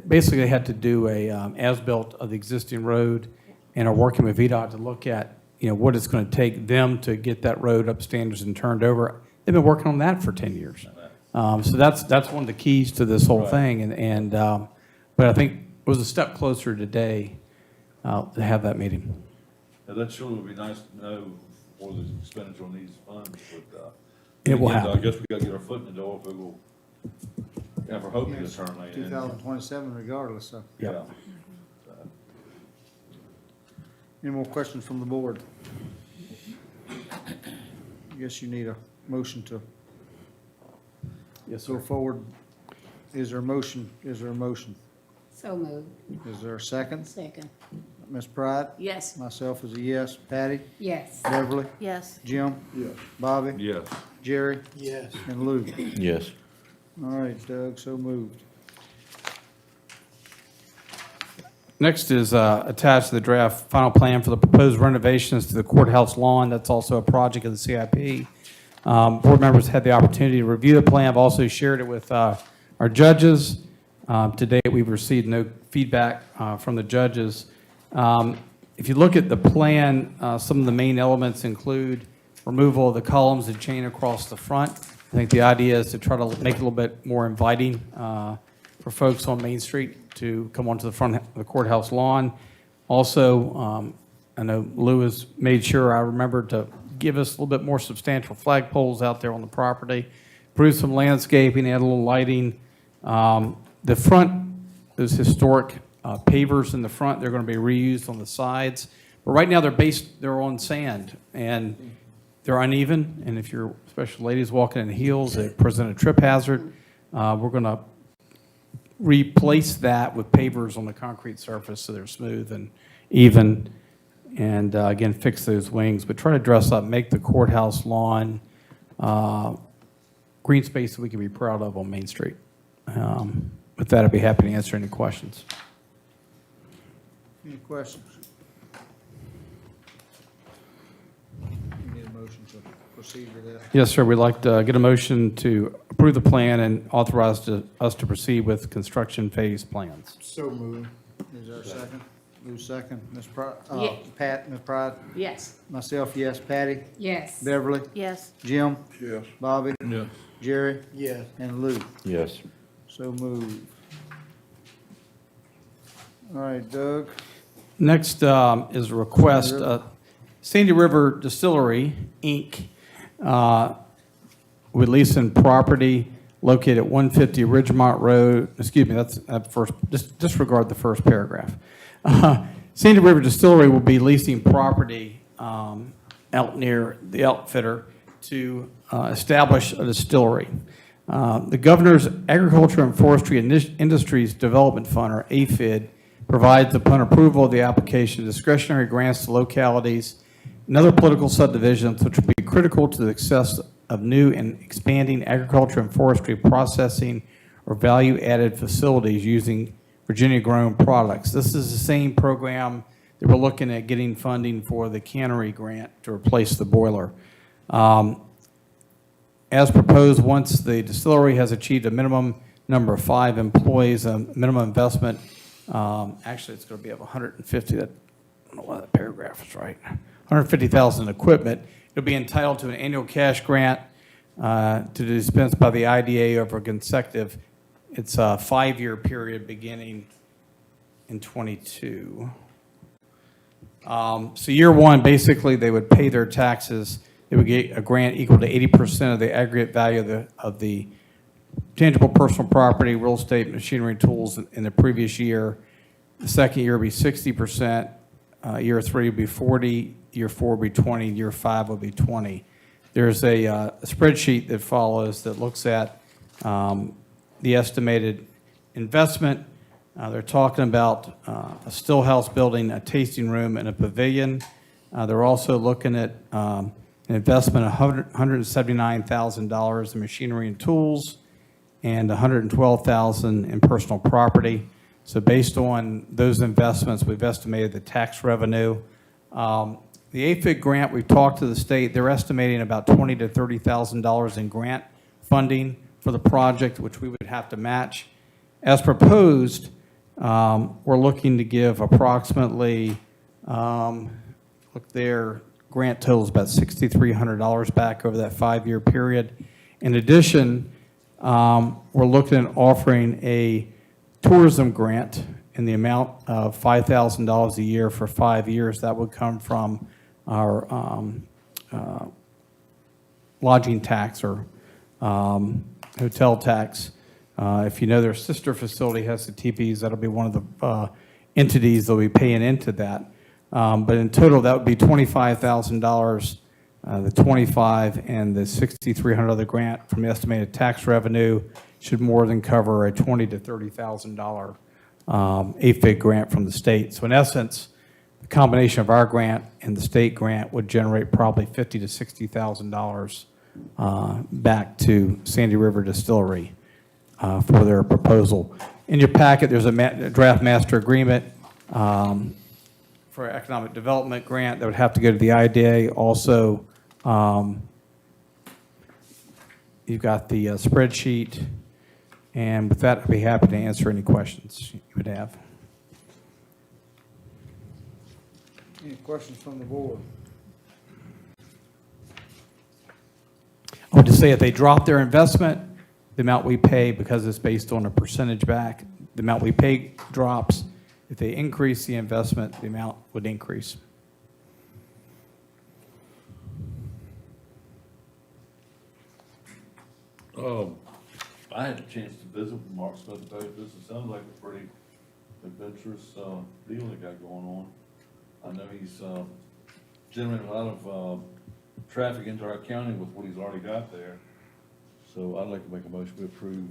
basically they had to do a as-built of the existing road, and are working with VDOT to look at, you know, what it's going to take them to get that road up standards and turned over. They've been working on that for 10 years. So that's one of the keys to this whole thing. But I think it was a step closer today to have that meeting. Yeah, that sure would be nice to know for the expenditure on these funds, but, It will again, I happen. guess we gotta get our foot in the door if we will ever hope to get a turn lane in. 2027 regardless, so. Yeah. Any more questions from the board? I guess you need a motion to go forward. Is there a motion? Is there a motion? So moved. Is there a second? Second. Ms. Pride? Yes. Myself is a yes. Patty? Yes. Beverly? Yes. Jim? Yes. Bobby? Yes. Jerry? Yes. And Lou? Yes. All right, Doug, so moved. Next is attached to the draft final plan for the proposed renovations to the courthouse lawn. That's also a project of the CIP. Board members had the opportunity to review the plan. I've also shared it with our judges. To date, we've received no feedback from the judges. If you look at the plan, some of the main elements include removal of the columns and chain across the front. I think the idea is to try to make it a little bit more inviting for folks on Main Street to come onto the front of the courthouse lawn. Also, I know Lou has made sure I remembered to give us a little bit more substantial flagpoles out there on the property, improve some landscaping, add a little lighting. The front, those historic pavers in the front, they're going to be reused on the sides. But right now, they're on sand, and they're uneven. And if you're, especially ladies walking in heels, they present a trip hazard. We're going to replace that with pavers on the concrete surface so they're smooth and even, and again, fix those wings. But try to dress up, make the courthouse lawn green space that we can be proud of on Main Street. With that, I'd be happy to answer any questions. Any questions? You need a motion to proceed with that? Yes, sir. We'd like to get a motion to approve the plan and authorize us to proceed with construction phase plans. So moved. Is there a second? Who's second? Ms. Pride, Yeah. Pat, Ms. Pride? Yes. Myself, yes. Patty? Yes. Beverly? Yes. Jim? Yes. Bobby? Yeah. Jerry? Yes. And Lou? Yes. So move. All right, Doug? Next is a request, Sandy River Distillery, Inc., would lease in property located at 150 Ridgemont Road, excuse me, that's at first, disregard the first paragraph. Sandy River Distillery will be leasing property out near the outfitter to establish a distillery. The Governor's Agriculture and Forestry Industries Development Fund, or AFID, provides, upon approval of the application, discretionary grants to localities and other political subdivisions which will be critical to the success of new and expanding agriculture and forestry processing or value-added facilities using Virginia-grown products. This is the same program that we're looking at getting funding for the cannery grant to replace the boiler. As proposed, once the distillery has achieved a minimum number of 5 employees, a minimum investment, actually it's going to be of 150, that, I don't know why that paragraph is right, 150,000 in equipment. It'll be entitled to an annual cash grant to be dispensed by the IDA over a consecutive, it's a 5-year period beginning in '22. So year one, basically, they would pay their taxes. They would get a grant equal to 80% of the aggregate value of the tangible personal property, real estate, machinery, and tools in the previous year. The second year would be 60%. Year 3 would be 40. Year 4 will be 20, year 5 will be 20. There's a spreadsheet that follows that looks at the estimated investment. They're talking about a still house building, a tasting room, and a pavilion. They're also looking at an investment of $179,000 in machinery and tools and $112,000 in personal property. So based on those investments, we've estimated the tax revenue. The AFID grant, we've talked to the state, they're estimating about $20,000 to $30,000 in grant funding for the project, which we would have to match. As proposed, we're looking to give approximately, look there, grant total is about $6,300 back over that 5-year period. In addition, we're looking at offering a tourism grant in the amount of $5,000 a year for 5 years. That would come from our lodging tax or hotel tax. If you know their sister facility has the teepees, that'll be one of the entities that'll be paying into that. But in total, that would be $25,000, the $25,000 and the $6,300 of the grant from the estimated tax revenue should more than cover a $20,000 to $30,000 AFID grant from the state. So in essence, the combination of our grant and the state grant would generate probably $50,000 to $60,000 back to Sandy River Distillery for their proposal. In your packet, there's a draft master agreement for economic development grant that would have to go to the IDA. Also, you've got the spreadsheet. And with that, I'd be happy to answer any questions you would have. Any questions from the board? I would just say if they drop their investment, the amount we pay, because it's based on a percentage back, the amount we pay drops. If they increase the investment, the amount would increase. I had a chance to visit with Mark Smith today. This sounds like a pretty adventurous deal they got going on. I know he's generating a lot of traffic into our county with what he's already got there. So I'd like to make a motion to approve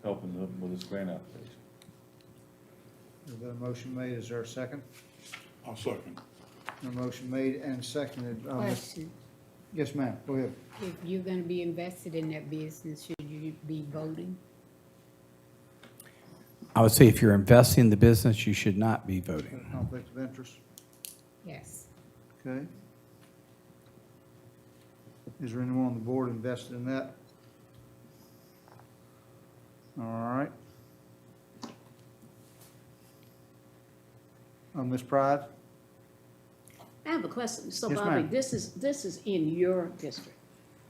helping them with this grant application. Is there a motion made? Is there a second? I'll second. A motion made and seconded. Question. Yes, ma'am. Go ahead. If you're going to be invested in that business, should you be voting? I would say if you're investing in the business, you should not be voting. Conflict of interest. Yes. Okay. Is there anyone on the board invested in that? All right. Ms. Pride? I have a question. So Yes, Bobby, ma'am. this is in your district?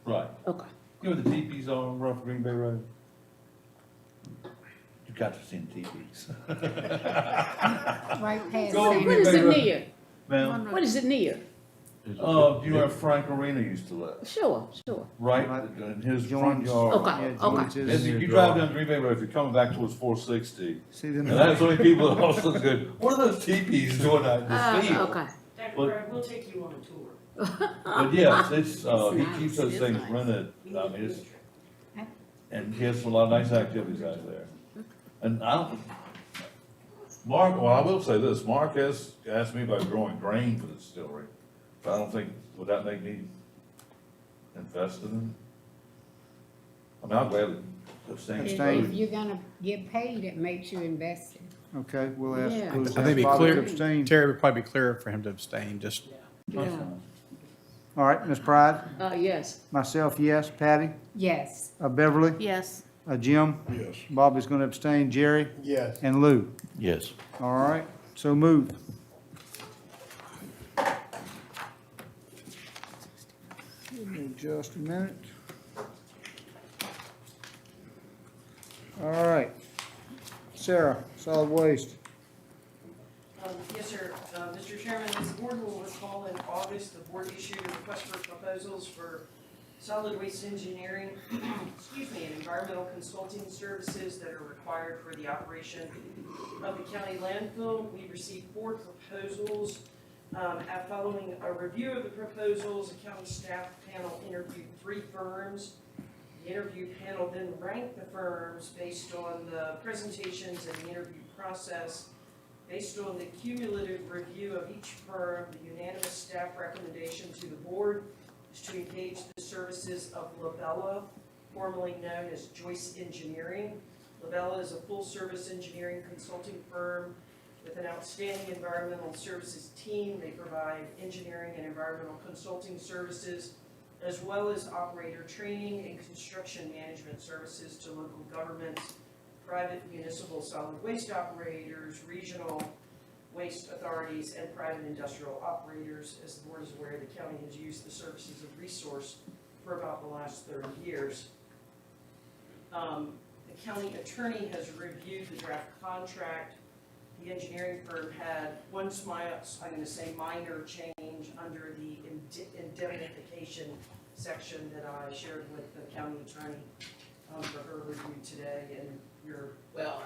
Right. Okay. You know where the teepees are on Rough Green Bay Road? You got to see the teepees. Right past Go on, San What is it near? Ma'am, What is it near? do you know where Frank Arena used to live? Sure. Right in his front Joins- yard. Okay, Yeah, okay. joins his As and you your drive draw. down Green Bay Road, if you're coming back towards 460, See them? and that's the only people that also go, what are those teepees doing out in this field? Okay. But- we'll take you on a tour. But yes, it's, he nice. keeps those It's things nice. rented, I mean, it's, and he has a lot of nice activities out there. And I don't, Mark, well, I will say this, Mark has asked me about growing grain for the distillery, but I don't think, would that make me invest in it? I mean, I'll gladly abstain. Abstain. If you're gonna get paid, it makes you invested. Okay, we'll ask. Yeah. we'll I ask think it'd be Bobby to clear, abstain. Terry would probably be clearer for him to abstain, just. That's Yeah. fine. All right, Ms. Pride? Yes. Myself, yes. Patty? Yes. Beverly? Yes. Jim? Yes. Bobby's gonna abstain. Jerry? Yes. And Lou? Yes. All right, so moved. Give me just a minute. All right. Sarah, solid waste. Yes, sir. Mr. Chairman, as the board will recall, in August, the board issued a request for proposals for solid waste engineering, excuse me, and environmental consulting services that are required for the operation of the county landfill. We received 4 proposals. Following a review of the proposals, the county staff panel interviewed 3 firms. The interview panel then ranked the firms based on the presentations and the interview process. Based on the cumulative review of each firm, the unanimous staff recommendation to the board is to engage the services of Labella, formerly known as Joyce Engineering. Labella is a full-service engineering consulting firm with an outstanding environmental services team. They provide engineering and environmental consulting services, as well as operator training and construction management services to local governments, private municipal solid waste operators, regional waste authorities, and private industrial operators. As the board is aware, the county has used the services of Resource for about the last 30 years. The county attorney has reviewed the draft contract. The engineering firm had one I'm going to say minor change under the indemnification section that I shared with the county attorney for her review today, and your. Well,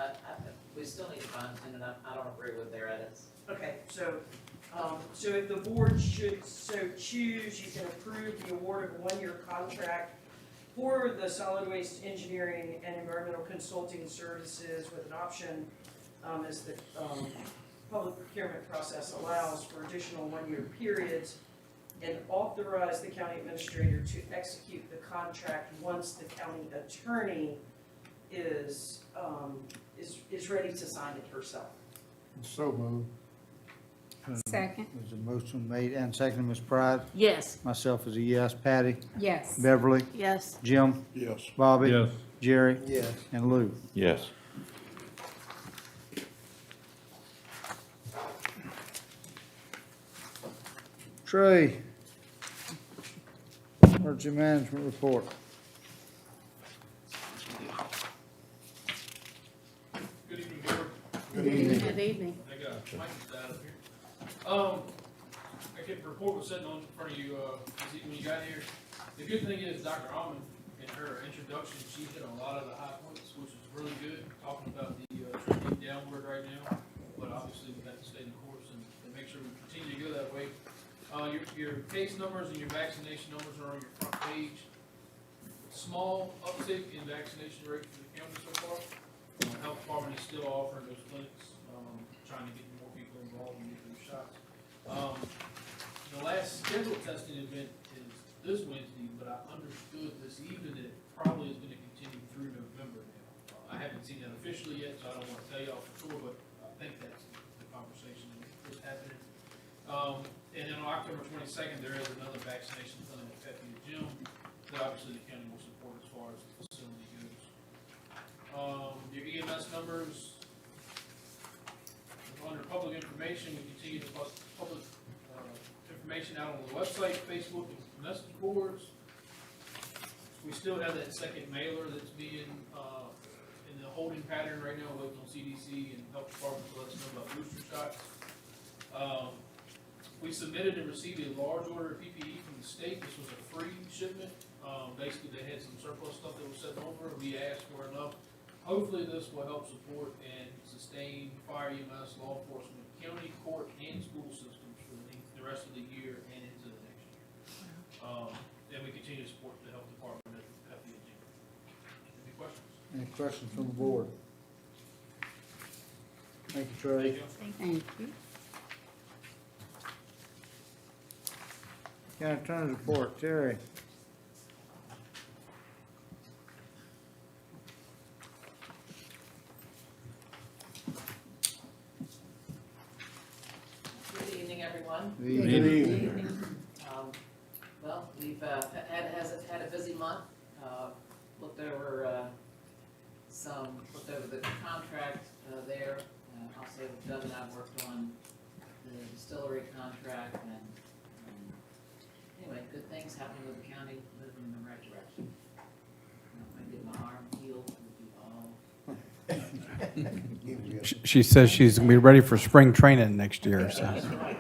we still need to find, and I don't agree with their edits. Okay, so if the board should so choose, you can approve the award of a 1-year contract for the solid waste engineering and environmental consulting services with an option as the public procurement process allows for additional 1-year periods, and authorize the county administrator to execute the contract once the county attorney is ready to sign it herself. So moved. Second. There's a motion made and seconded, Ms. Pride. Yes. Myself is a yes. Patty? Yes. Beverly? Yes. Jim? Yes. Bobby? Yes. Jerry? Yes. And Lou? Yes. Trey? Emergency management report. Good evening, Board. Good evening. Good evening. I got Mike out up here. I get the report was sitting on in front of you, when you got here. The good thing is Dr. Almond, in her introduction, she hit a lot of the high points, which was really good, talking about the trending downward right now. But obviously, we have to stay the course and make sure we continue to go that way. Your case numbers and your vaccination numbers are on your front page. Small uptick in vaccination rate for the county so far. Health department is still offering those clinics, trying to get more people involved and get those shots. The last scheduled testing event is this Wednesday, but I understood this evening that it probably is going to continue through November now. I haven't seen that officially yet, so I don't want to tell y'all for sure, but I think that's the conversation that's happening. And then on October 22nd, there is another vaccination clinic at the gym, that obviously the county will support as far as the facility goes. Your EMS numbers, under public information, we continue to post public information out on the website, Facebook, and message boards. We still have that second mailer that's being in the holding pattern right now, waiting on CDC and health department to let us know about booster shots. We submitted and received a large order of PPE from the state. This was a free shipment. Basically, they had some surplus stuff that was sent over. We asked for enough. Hopefully, this will help support and sustain fire, EMS, law enforcement, county, court, and school systems for the rest of the year and into the next year. And we continue to support the health department at the gym. Any questions? Any questions from the board? Thank you, Trey. Thank you. County Attorney's report, Terry. Good evening, everyone. Good evening. Well, we've had a busy month. Looked over the contract there. I'll say Doug and I worked on the distillery contract, and anyway, good things happening with the county, moving in the right direction. If I get my arm healed, we'll be all. She says she's going to be ready for spring training next year, so. That's right.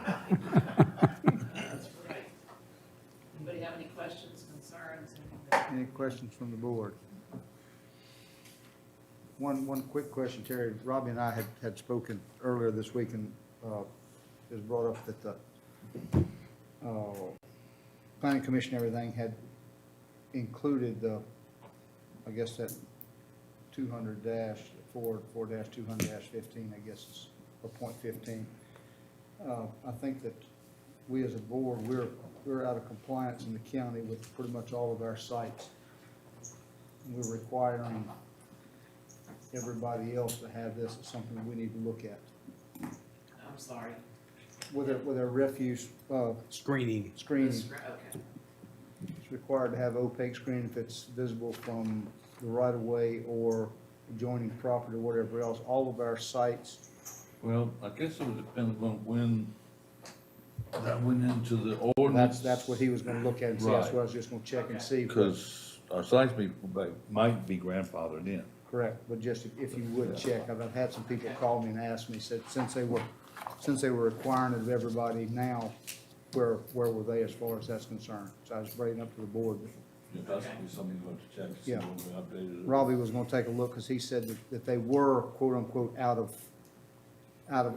That's right. Anybody have any questions, concerns? Any questions from the board? One quick question, Terry. Robbie and I had spoken earlier this week, and it was brought up that the planning commission, everything had included the, I guess that 200-4-200-15, I guess is, or .15. I think that we as a board, we're out of compliance in the county with pretty much all of our sites. We're requiring everybody else to have this. It's something we need to look at. I'm sorry. With our refuse, Screening. screening, Okay. it's required to have opaque screen if it's visible from the right of way or adjoining property or whatever else. All of our sites, Well, I guess it would depend on when that went into the ordinance. that's what he was gonna look at and see. That's Right. what I was just gonna check and see. Because our sites might be grandfathered in. Correct, but just if you would check, I've had some people call me and ask me, said, since they were requiring it of everybody now, where were they as far as that's concerned? So I was bringing it up to the board. If that's gonna be something you're going to check to see Yeah. when we updated it. Robbie was gonna take a look, because he said that they were quote unquote out of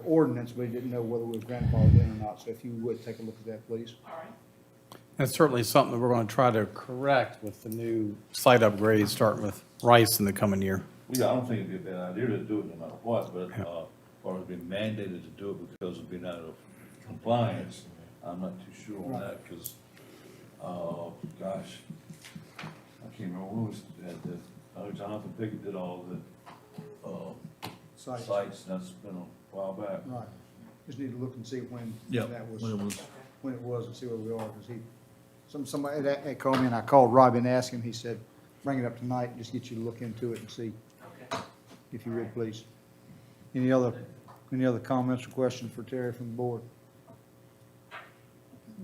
ordinance, but he didn't know whether it was grandfathered in or not. So if you would take a look at that, please. All right. That's certainly something that we're going to try to correct with the new site upgrades, starting with Rice in the coming year. Yeah, I don't think it'd be a bad idea to do it no matter what, but, or it'd be mandated to do it because of being out of compliance, I'm not too sure on that, because, gosh, I can't remember who was at the, Jonathan Pickett did all the, sites, that's been a while back. Right. Just need to look and see when Yep, that was, when it was. when it was, and see where we are, because somebody that called me, and I called Robbie and asked him, he said, bring it up tonight, and just get you to look into it and see, Okay. if you would, please. Any other comments or questions for Terry from the board?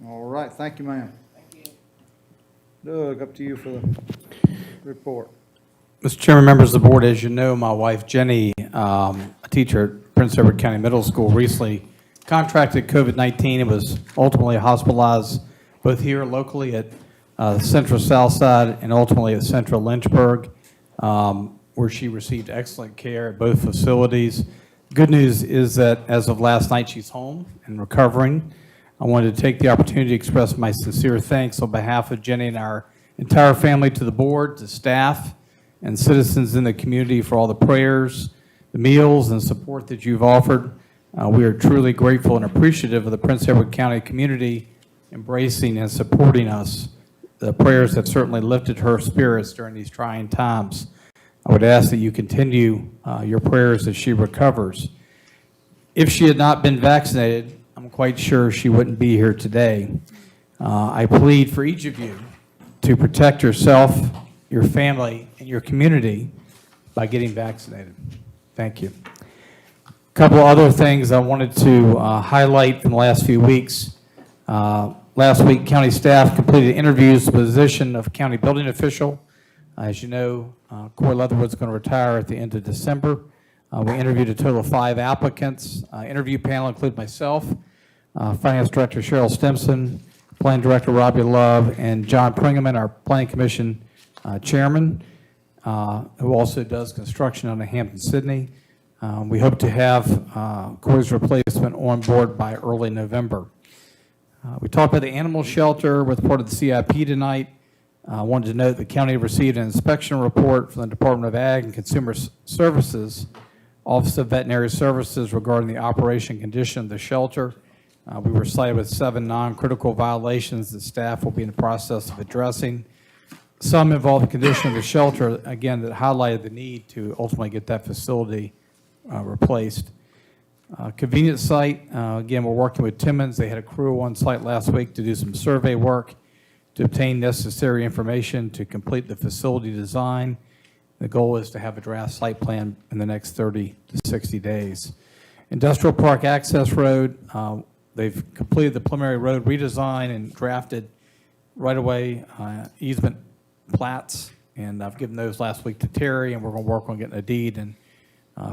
All right, thank you, ma'am. Thank you. Doug, up to you for the report. Mr. Chairman, members of the board, as you know, my wife Jenny, a teacher at Prince Edward County Middle School, recently contracted COVID-19 and was ultimately hospitalized both here locally at Central Southside and ultimately at Central Lynchburg, where she received excellent care at both facilities. Good news is that as of last night, she's home and recovering. I wanted to take the opportunity to express my sincere thanks on behalf of Jenny and our entire family to the board, to staff, and citizens in the community for all the prayers, the meals, and support that you've offered. We are truly grateful and appreciative of the Prince Edward County community embracing and supporting us, the prayers that certainly lifted her spirits during these trying times. I would ask that you continue your prayers as she recovers. If she had not been vaccinated, I'm quite sure she wouldn't be here today. I plead for each of you to protect yourself, your family, and your community by getting vaccinated. Thank you. A couple other things I wanted to highlight from the last few weeks. Last week, county staff completed interviews for the position of county building official. As you know, Corey Leatherwood's going to retire at the end of December. We interviewed a total of 5 applicants. Interview panel included myself, Finance Director Cheryl Stimson, Planning Director Robbie Love, and John Pringerman, our Planning Commission Chairman, who also does construction on the Hampton-Sydney. We hope to have Corey's replacement on board by early November. We talked about the animal shelter with part of the CIP tonight. I wanted to note the county received an inspection report from the Department of Ag and Consumer Services, Office of Veterinary Services regarding the operation condition of the shelter. We were cited with 7 non-critical violations that staff will be in the process of addressing. Some involve the condition of the shelter, again, that highlighted the need to ultimately get that facility replaced. Convenience site, again, we're working with Timmons. They had a crew on site last week to do some survey work to obtain necessary information to complete the facility design. The goal is to have a draft site plan in the next 30 to 60 days. Industrial Park Access Road, they've completed the preliminary road redesign and drafted right-of-way easement plats, and I've given those last week to Terry, and we're going to work on getting a deed and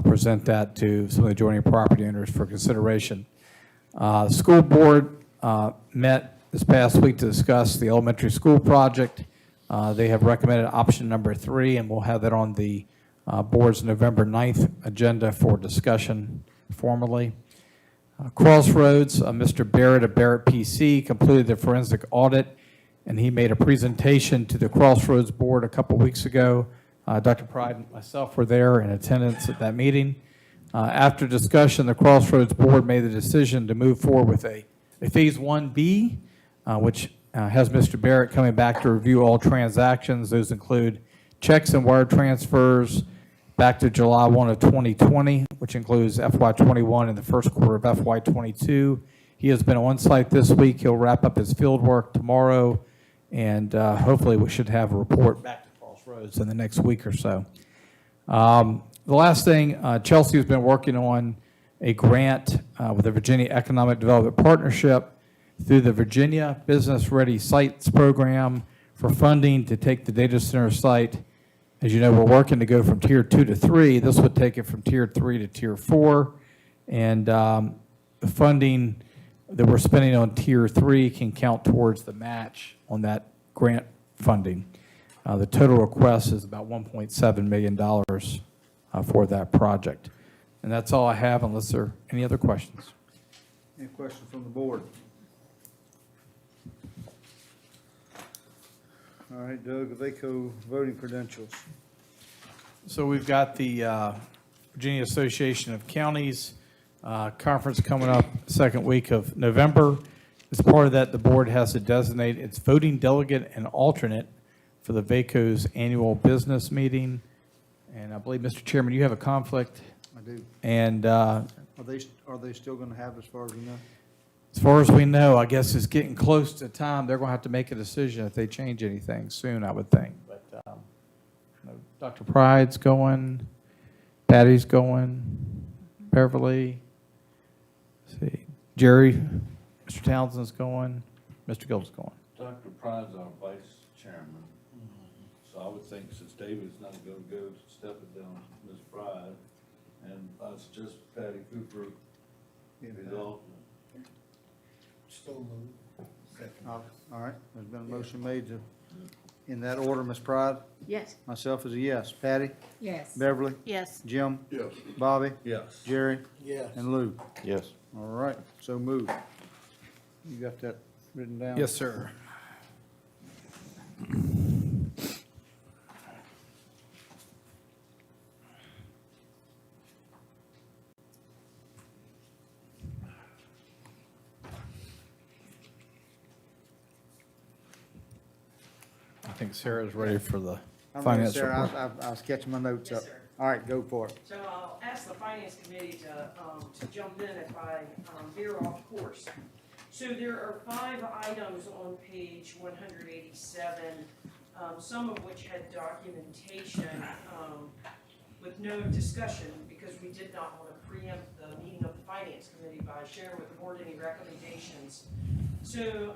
present that to some of the adjoining property owners for consideration. The school board met this past week to discuss the elementary school project. They have recommended option number 3, and we'll have that on the board's November 9th agenda for discussion formally. Crossroads, Mr. Barrett of Barrett PC completed the forensic audit, and he made a presentation to the Crossroads board a couple weeks ago. Dr. Pride and myself were there in attendance at that meeting. After discussion, the Crossroads board made the decision to move forward with a Phase 1B, which has Mr. Barrett coming back to review all transactions. Those include checks and wire transfers back to July 1 of 2020, which includes FY21 and the first quarter of FY22. He has been on site this week. He'll wrap up his field work tomorrow, and hopefully we should have a report back to Crossroads in the next week or so. The last thing, Chelsea has been working on a grant with the Virginia Economic Development Partnership through the Virginia Business Ready Sites Program for funding to take the data center site. As you know, we're working to go from Tier 2 to 3. This would take it from Tier 3 to Tier 4. And the funding that we're spending on Tier 3 can count towards the match on that grant funding. The total request is about $1.7 million for that project. And that's all I have, unless there are any other questions. Any questions from the board? All right, Doug, VACO voting credentials. So we've got the Virginia Association of Counties conference coming up second week of November. As part of that, the board has to designate its voting delegate and alternate for the VACO's annual business meeting. And I believe, Mr. Chairman, you have a conflict. I do. And Are they still going to have, as far as we know? as far as we know, I guess it's getting close to time. They're going to have to make a decision if they change anything soon, I would think. But you know, Dr. Pride's going, Patty's going, Beverly, let's see, Jerry, Mr. Townsend's going, Mr. Gil's going. Dr. Pride's our vice chairman, so I would think since David's not going to go, step it down to Ms. Pride, and I suggest Patty Cooper be the alternate. Still move. All right, there's been a motion made to, in that order, Ms. Pride? Yes. Myself is a yes. Patty? Yes. Beverly? Yes. Jim? Yes. Bobby? Yes. Jerry? Yes. And Lou? Yes. All right, so moved. You got that written down? Yes, sir. I think Sarah's ready for the I'm ready, finance Sarah. report. I was catching my notes Yes, up. sir. All right, go for it. So I'll ask the finance committee to jump in if I veer off course. So there are 5 items on page 187, some of which had documentation with no discussion because we did not want to preempt the meeting of the Finance Committee by sharing with the board any recommendations. So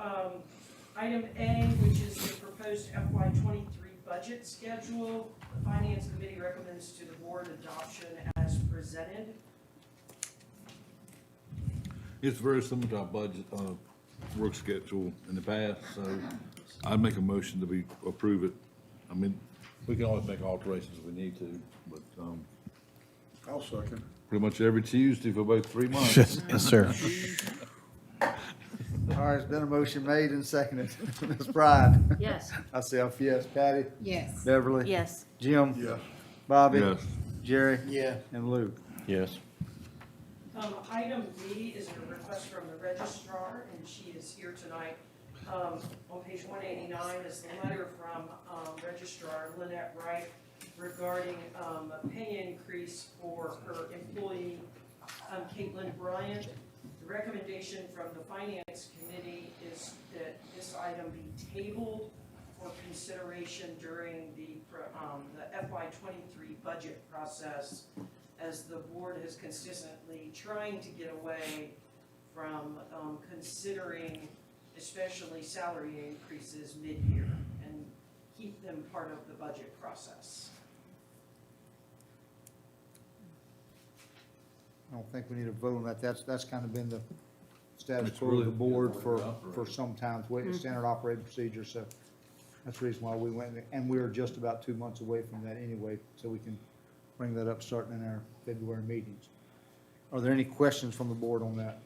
item A, which is the proposed FY23 budget schedule, the Finance Committee recommends to the board adoption as presented. It's very similar to our budget, work schedule in the past, so I'd make a motion that we approve it. I mean, we can always make alterations if we need to, but, I'll second. pretty much every Tuesday for about 3 months. Yes, sir. All right, it's been a motion made and seconded. Ms. Bryan? Yes. Myself, yes. Patty? Yes. Beverly? Yes. Jim? Yes. Bobby? Yes. Jerry? Yeah. And Luke? Yes. Item B is a request from the registrar, and she is here tonight. On page 189 is the letter from Registrar Lynette Wright regarding a pay increase for her employee, Caitlin Bryant. The recommendation from the Finance Committee is that this item be tabled for consideration during the FY23 budget process, as the board is consistently trying to get away from considering especially salary increases mid-year and keep them part of the budget process. I don't think we need a vote on that. That's kind of been the status It's quo of really the board the for way we operate. some time. It's standard operating procedure, so that's the reason why we went, and we're just about 2 months away from that anyway, so we can bring that up starting in our February meetings. Are there any questions from the board on that?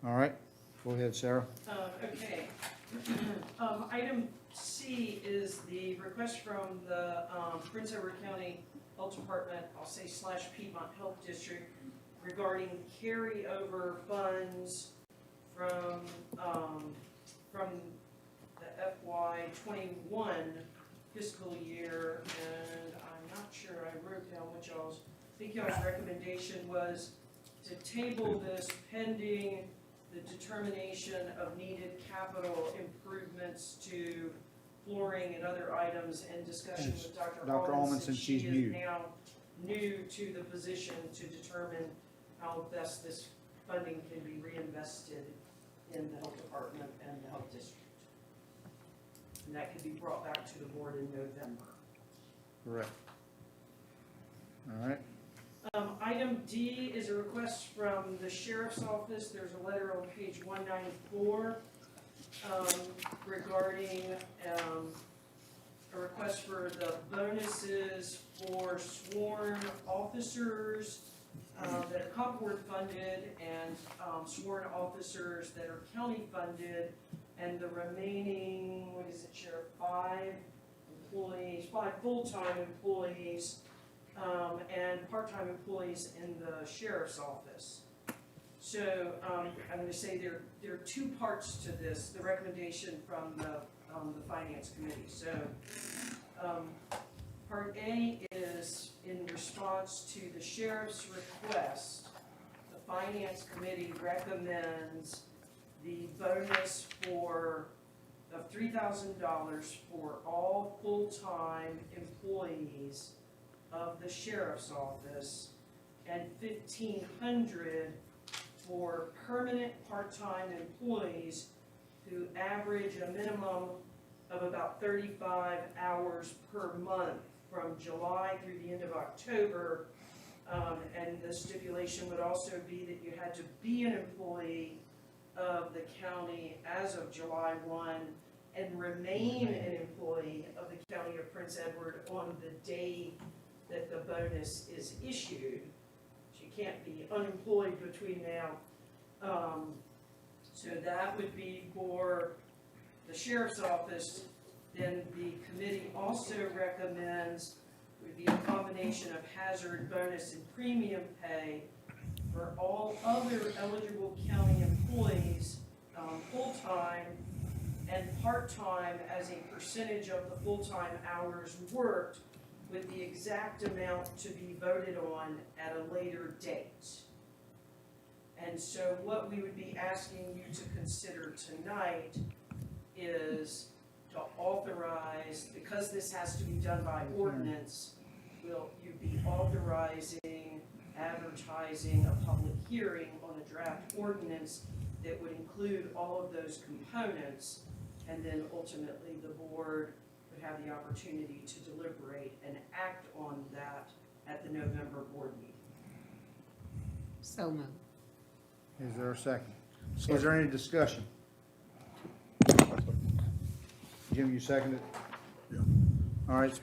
All right, go ahead, Sarah. Okay. Item C is the request from the Prince Edward County Health Department, I'll say / Piedmont Health District, regarding carryover funds from the FY21 fiscal year, and I'm not sure I wrote down what I think y'all's recommendation was to table this pending the determination of needed capital improvements to flooring and other items, and discussion with Dr. Allman, since she is now new to the position, to determine how best this funding can be reinvested in the health department and the health district. And that can be brought back to the board in November. Correct. All right. Item D is a request from the sheriff's office. There's a letter on page 194 regarding a request for the bonuses for sworn officers that are comp board funded, and sworn officers that are county funded, and the remaining, what is it, Sheriff, 5 full-time employees and part-time employees in the sheriff's office. So I'm going to say there are 2 parts to this, the recommendation from the Finance Committee. So Part A is in response to the sheriff's request. The Finance Committee recommends the bonus of $3,000 for all full-time employees of the sheriff's office, and $1,500 for permanent part-time employees who average a minimum of about 35 hours per month from July through the end of October. And the stipulation would also be that you had to be an employee of the county as of July 1 and remain an employee of the county of Prince Edward on the day that the bonus is issued. So you can't be unemployed between now. So that would be for the sheriff's office. Then the committee also recommends would be a combination of hazard, bonus, and premium pay for all other eligible county employees, full-time and part-time, as a percentage of the full-time hours worked, with the exact amount to be voted on at a later date. And so what we would be asking you to consider tonight is to authorize, because this has to be done by ordinance, will you be authorizing, advertising a public hearing on a draft ordinance that would include all of those components, and then ultimately the board would have the opportunity to deliberate and act on that at the November board meeting. So moved. Is there a second? Is there any discussion? Jim, you seconded? Yeah. All right, it's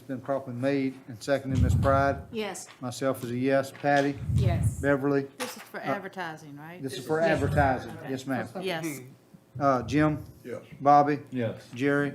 been properly made and seconded. Ms. Pride? Yes. Myself is a yes. Patty? Yes. Beverly? This is for advertising, right? This is for advertising. Okay. Yes, ma'am. Yes. Jim? Yes. Bobby? Yes. Jerry?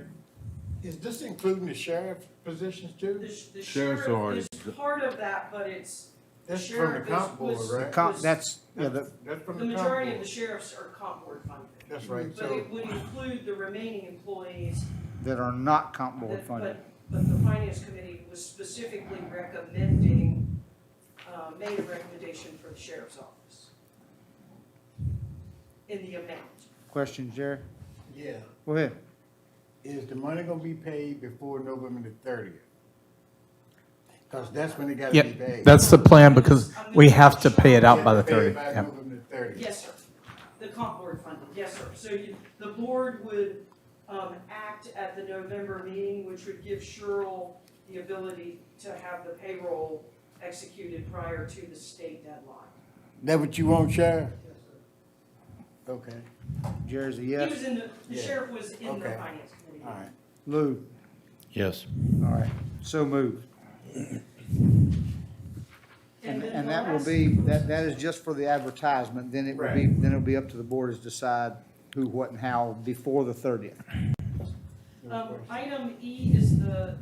Is this including the sheriff positions too? The Sheriff's sheriff already- is part of that, but it's, the That's from the sheriff comp board, was, right? That's, yeah, That's from the the comp majority of board. the sheriffs are comp board funded. That's right, But so, it would include the remaining employees, that are not comp board that- funded. but the finance committee was specifically recommending, made a recommendation for the sheriff's office in the amount. Question, Jerry? yeah, Go ahead. is the money gonna be paid before November the 30th? Cause that's when it gotta be Yep, paid. that's the plan because we have to pay it out by the Pay it 30th. by Yep. November the 30th. Yes, sir. The comp board funded, yes, sir. So the board would act at the November meeting, which would give Cheryl the ability to have the payroll executed prior to the state deadline. That what you want, Sheriff? Yes, sir. Okay, Jerry's a He yes. was in the Yeah. sheriff was in the Okay. finance committee. all right. Lou? Yes. All right, so moved. And then And the that will last- be, that is just for the advertisement, then it will be, Right. then it'll be up to the board to decide who, what, and how before the 30th. Item E is the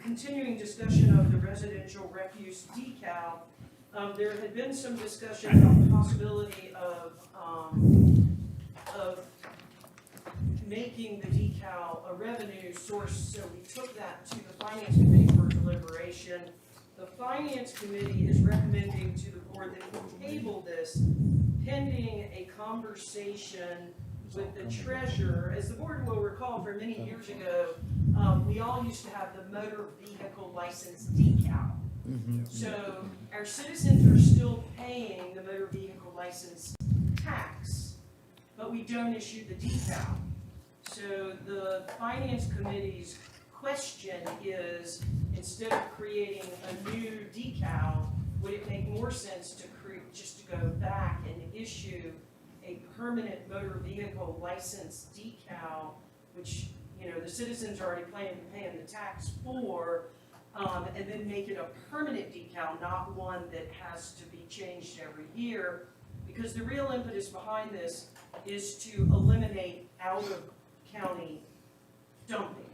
continuing discussion of the residential refuse decal. There had been some discussion about the possibility of making the decal a revenue source, so we took that to the finance committee for deliberation. The finance committee is recommending to the board that we table this pending a conversation with the treasurer. As the board will recall, for many years ago, we all used to have the motor vehicle license decal. So our citizens are still paying the motor vehicle license tax, but we don't issue the decal. So the finance committee's question is, instead of creating a new decal, would it make more sense to just to go back and issue a permanent motor vehicle license decal, which, you know, the citizens are already paying the tax for, and then make it a permanent decal, not one that has to be changed every year? Because the real impetus behind this is to eliminate out-of-county dumping,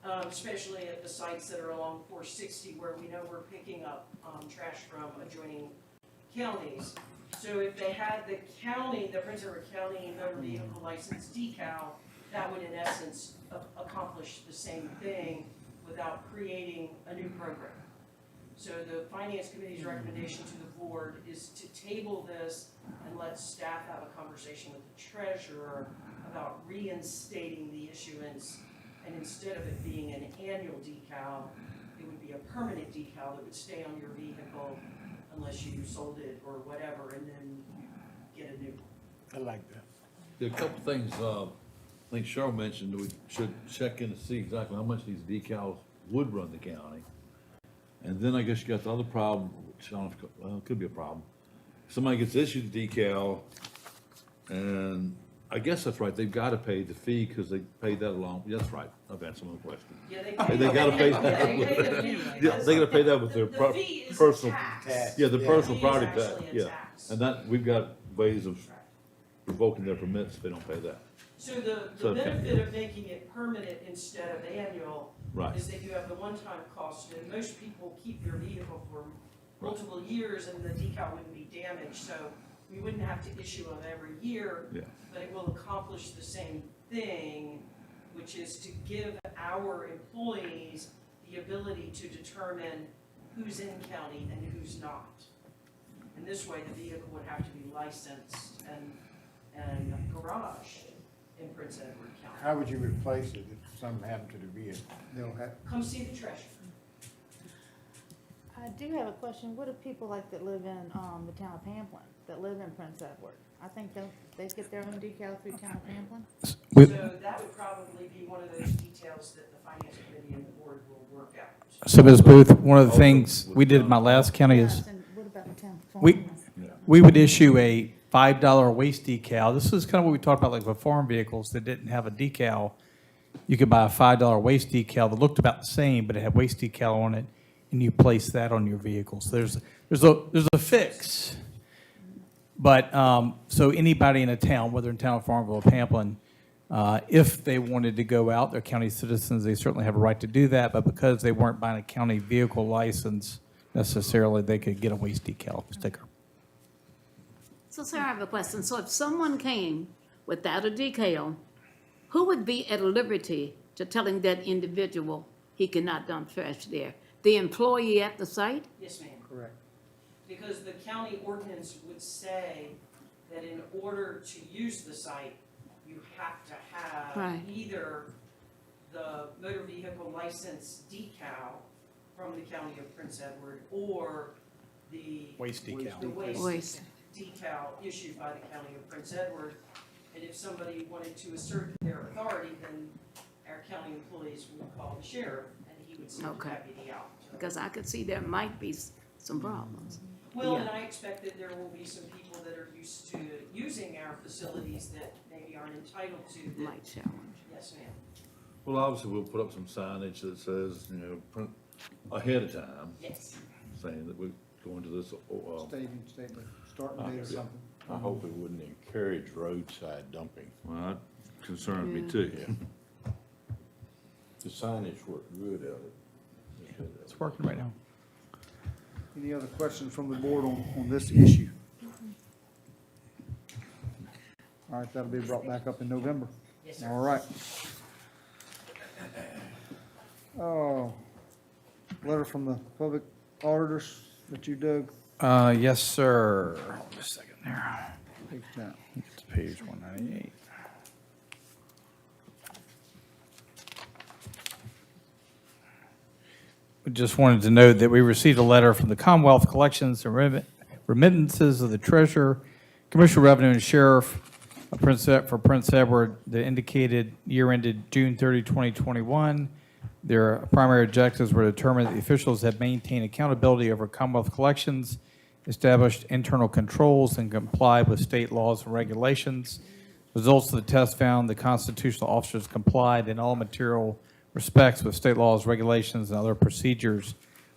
especially at the sites that are along 460 where we know we're picking up trash from adjoining counties. So if they had the county, the Prince Edward County motor vehicle license decal, that would in essence accomplish the same thing without creating a new program. So the Finance Committee's recommendation to the board is to table this and let staff have a conversation with the treasurer about reinstating the issuance, and instead of it being an annual decal, it would be a permanent decal that would stay on your vehicle unless you sold it or whatever, and then you get a new one. I like that. There are a couple things, I think Cheryl mentioned, that we should check in to see exactly how much these decals would run the county. And then I guess you got the other problem, which I don't know, well, it could be a problem. Somebody gets issued a decal, and I guess that's right, they've got to pay the fee because they paid that along, that's right, I've answered my question. Yeah, They gotta pay that. Yeah, they pay the fee. Yeah, they gotta pay that with their The fee is a personal. tax. Yeah, the Yeah. personal The fee is property tax, actually a yeah. tax. And that, we've got ways of revoking their permits if they don't pay that. So the So, benefit of making it permanent instead of annual Right. is that you have the one-time cost, and most people keep their vehicle for multiple years, and the decal wouldn't be damaged, so we wouldn't have to issue them every year, Yeah. but it will accomplish the same thing, which is to give our employees the ability to determine who's in county and who's not. And this way, the vehicle would have to be licensed and garaged in Prince Edward County. How would you replace it if something happened to the vehicle? They'll have, Come see the treasurer. I do have a question. What do people like that live in, the town of Pamplin, that live in Prince Edward? I think they get their own decal through town of Pamplin? So that would probably be one of those details that the finance committee and the board will work out. So Ms. Booth, one of the things we did in my last county is Yes, and what about the town of we would issue a $5 waste decal. This is kind of what we talked about, like with farm vehicles that didn't have a decal. You could buy a $5 waste decal that looked about the same, but it had waste decal on it, and you place that on your vehicle. So there's a fix. But, so anybody in a town, whether in town of Farmville or Pamplin, if they wanted to go out, they're county citizens, they certainly have a right to do that, but because they weren't buying a county vehicle license necessarily, they could get a waste decal sticker. So, sir, I have a question. So if someone came without a decal, who would be at liberty to telling that individual he cannot dump trash there? The employee at the site? Yes, ma'am. correct. Because the county ordinance would say that in order to use the site, you have to have Right. either the motor vehicle license decal from the county of Prince Edward or the Waste decal. the waste Waste. decal issued by the county of Prince Edward. And if somebody wanted to assert their authority, then our county employees would call the sheriff and he would send a Okay. deputy out. Because I could see there might be some problems. Well, Yeah. and I expect that there will be some people that are used to using our facilities that maybe aren't entitled to. that- Might challenge. Yes, ma'am. Well, obviously, we'll put up some signage that says, ahead of time, Yes. saying that we're going to this, Statement, starting date or something. I hope it wouldn't encourage roadside dumping. well, that concerned me too. The signage worked good at it. It's working right now. Any other questions from the board on this issue? All right, that'll be brought back up in November. Yes, sir. All right. Oh, letter from the public auditors that you dug. Yes, sir. Hold on just a second there. Page 10. It's page 198. We just wanted to note that we received a letter from the Commonwealth Collections and Remittances of the Treasurer, Commissioner of Revenue and Sheriff of for Prince Edward that indicated year ended June 30, 2021. Their primary objectives were to determine that the officials had maintained accountability over Commonwealth collections, established internal controls, and complied with state laws and regulations. Results of the test found the constitutional officers complied in all material respects with state laws, regulations, and other procedures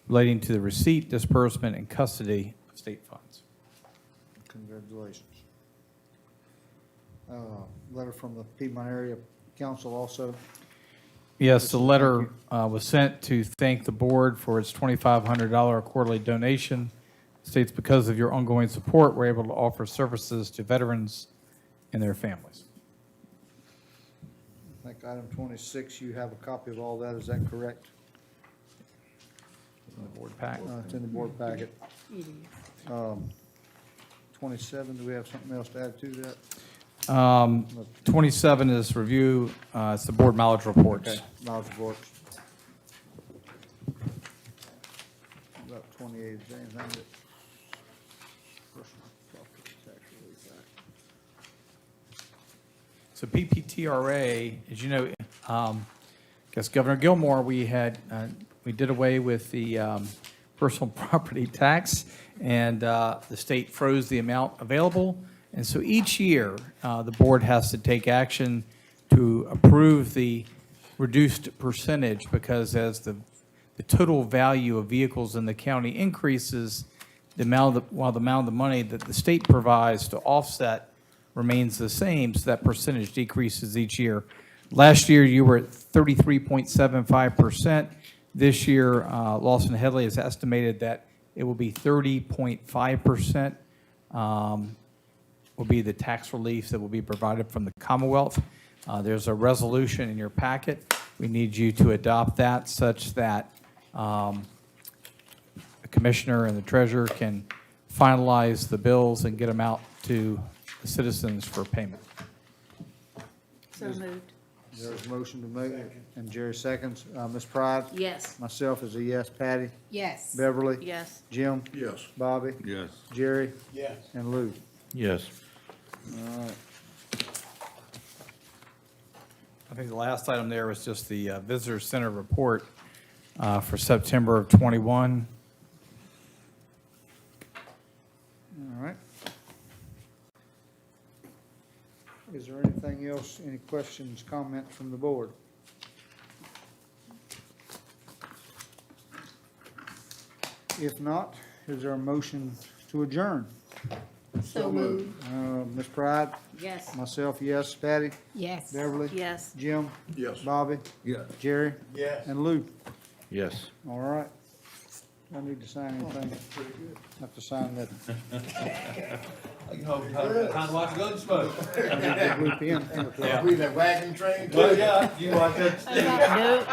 relating to the receipt, disbursement, and custody of state funds. Congratulations. Letter from the Piedmont Area Council also. Yes, the letter was sent to thank the board for its $2,500 quarterly donation. It states, because of your ongoing support, we're able to offer services to veterans and their families. I think item 26, you have a copy of all that, is that correct? In the board pack. It's in the board packet. 27, do we have something else to add to that? 27 is review, it's the board mileage reports. Okay, mileage reports. About 28, is there anything that? Personal property tax relief act. So PPTRA, as you know, I guess Governor Gilmore, we did away with the personal property tax, and the state froze the amount available. And so each year, the board has to take action to approve the reduced percentage, because as the total value of vehicles in the county increases, while the amount of the money that the state provides to offset remains the same, so that percentage decreases each year. Last year, you were at 33.75%. This year, Lawson Headley has estimated that it will be 30.5%. Will be the tax relief that will be provided from the Commonwealth. There's a resolution in your packet. We need you to adopt that such that the commissioner and the treasurer can finalize the bills and get them out to the citizens for payment. So moved. There's a motion to make, and Jerry seconds. Ms. Pride? Yes. Myself is a yes. Patty? Yes. Beverly? Yes. Jim? Yes. Bobby? Yes. Jerry? Yes. And Lou? Yes. All right. I think the last item there was just the Visitor Center report for September of '21. All right. Is there anything else, any questions, comments from the board? If not, is there a motion to adjourn? So moved. Ms. Pride? Yes. Myself, yes. Patty? Yes. Beverly? Yes. Jim? Yes. Bobby? Yes. Jerry? Yes. And Lou? Yes. All right. I need to sign anything. Have to sign that. Time to watch Gunsmoke. Blue pen. We that wagon train? Well, yeah, you watch it. Nope.